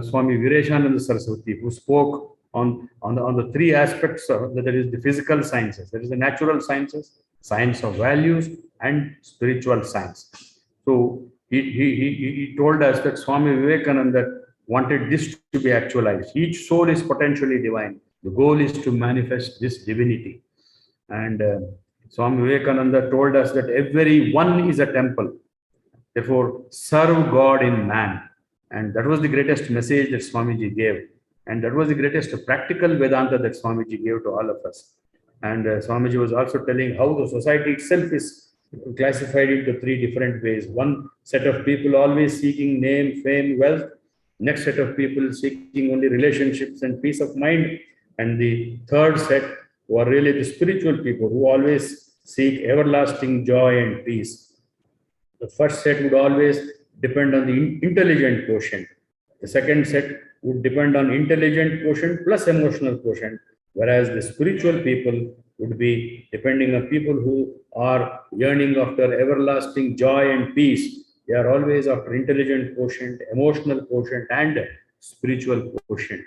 Swami Vireshananda Saraswati, who spoke on the three aspects that is the physical sciences, that is the natural sciences, science of values, and spiritual science. So he told us that Swami Vivekananda wanted this to be actualized. Each soul is potentially divine. The goal is to manifest this divinity. And Swami Vivekananda told us that every one is a temple. Therefore, serve God in man. And that was the greatest message that Swamiji gave. And that was the greatest practical Vedanta that Swamiji gave to all of us. And Swamiji was also telling how the society itself is classified into three different ways. One set of people always seeking name, fame, wealth. Next set of people seeking only relationships and peace of mind. And the third set were really the spiritual people who always seek everlasting joy and peace. The first set would always depend on the intelligent quotient. The second set would depend on intelligent quotient plus emotional quotient, whereas the spiritual people would be depending on people who are yearning after everlasting joy and peace. They are always after intelligent quotient, emotional quotient, and spiritual quotient.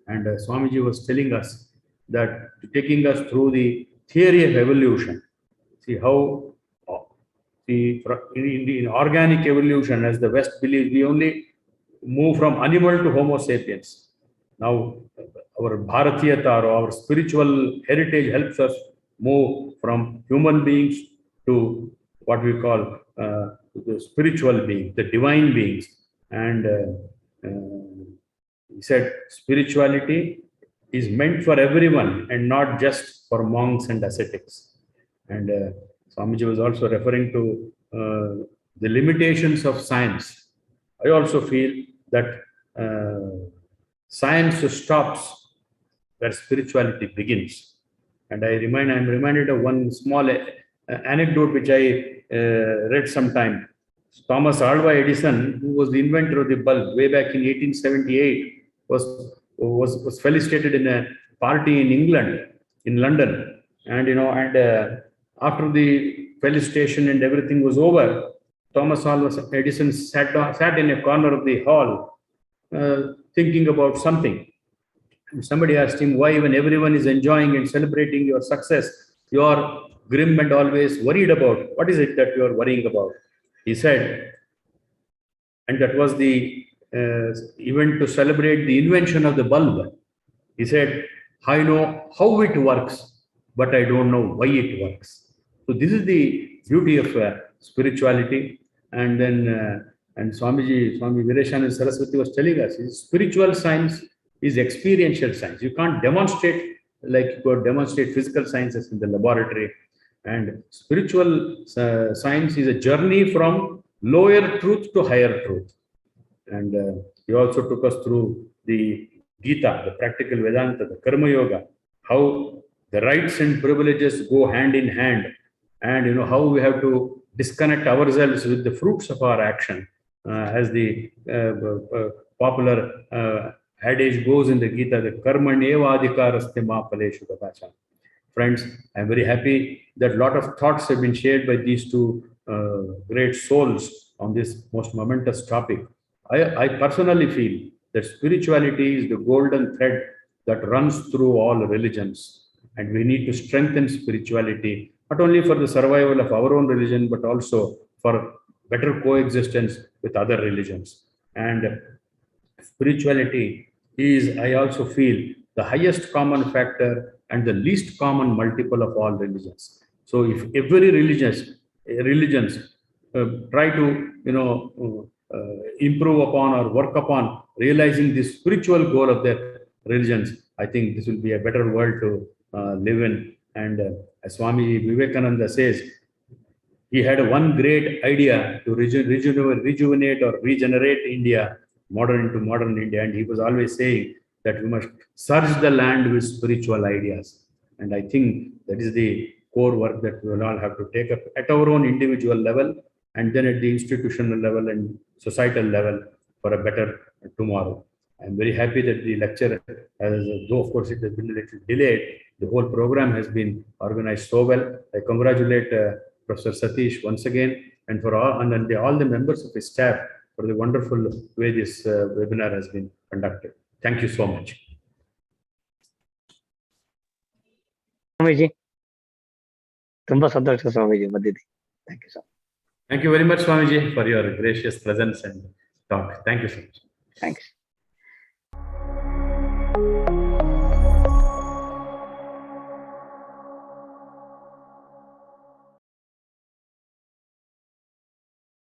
And Swamiji was telling us that, taking us through the theory of evolution, see how in organic evolution, as the West believes, we only move from animal to Homo sapiens. Now, our Bharatiyata, or our spiritual heritage, helps us move from human beings to what we call the spiritual beings, the divine beings. And he said spirituality is meant for everyone and not just for monks and ascetics. And Swamiji was also referring to the limitations of science. I also feel that science stops where spirituality begins. And I'm reminded of one small anecdote which I read sometime. Thomas Alva Edison, who was the inventor of the bulb way back in 1878, was felicitated in a party in England, in London. And after the felicitation and everything was over, Thomas Alva Edison sat in a corner of the hall, thinking about something. And somebody asked him, why, when everyone is enjoying and celebrating your success, you are grim and always worried about? What is it that you are worrying about? He said, and that was the event to celebrate the invention of the bulb. He said, I know how it works, but I don't know why it works. So this is the beauty of spirituality. And then, and Swami Vireshananda Saraswati was telling us, spiritual science is experiential science. You can't demonstrate like you could demonstrate physical sciences in the laboratory. And spiritual science is a journey from lower truth to higher truth. And he also took us through the Gita, the practical Vedanta, the Karma Yoga, how the rights and privileges go hand in hand, and how we have to disconnect ourselves with the fruits of our action, as the popular adage goes in the Gita, the karmanyeva adhikaraste ma phaleshu kadachana. Friends, I'm very happy that a lot of thoughts have been shared by these two great souls on this most momentous topic. I personally feel that spirituality is the golden thread that runs through all religions, and we need to strengthen spirituality, not only for the survival of our own religion, but also for better coexistence with other religions. And spirituality is, I also feel, the highest common factor and the least common multiple of all religions. So if every religions try to improve upon or work upon realizing the spiritual goal of their religions, I think this will be a better world to live in. And as Swami Vivekananda says, he had one great idea to rejuvenate or regenerate India, modern India, and he was always saying that we must surge the land with spiritual ideas. And I think that is the core work that we will all have to take up at our own individual level, and then at the institutional level and societal level for a better tomorrow. I'm very happy that the lecture, though of course it has been a little delayed, the whole program has been organized so well. I congratulate Professor Satish once again, and for all the members of his staff for the wonderful way this webinar has been conducted. Thank you so much. Swamiji, ತುಂಬಾ ಸಂತೋಷ ಸ್ವಾಮೀಜಿ ಬಂದಿದ್ದೆ. Thank you sir. Thank you very much, Swamiji, for your gracious presence and talk. Thank you so much. Thanks.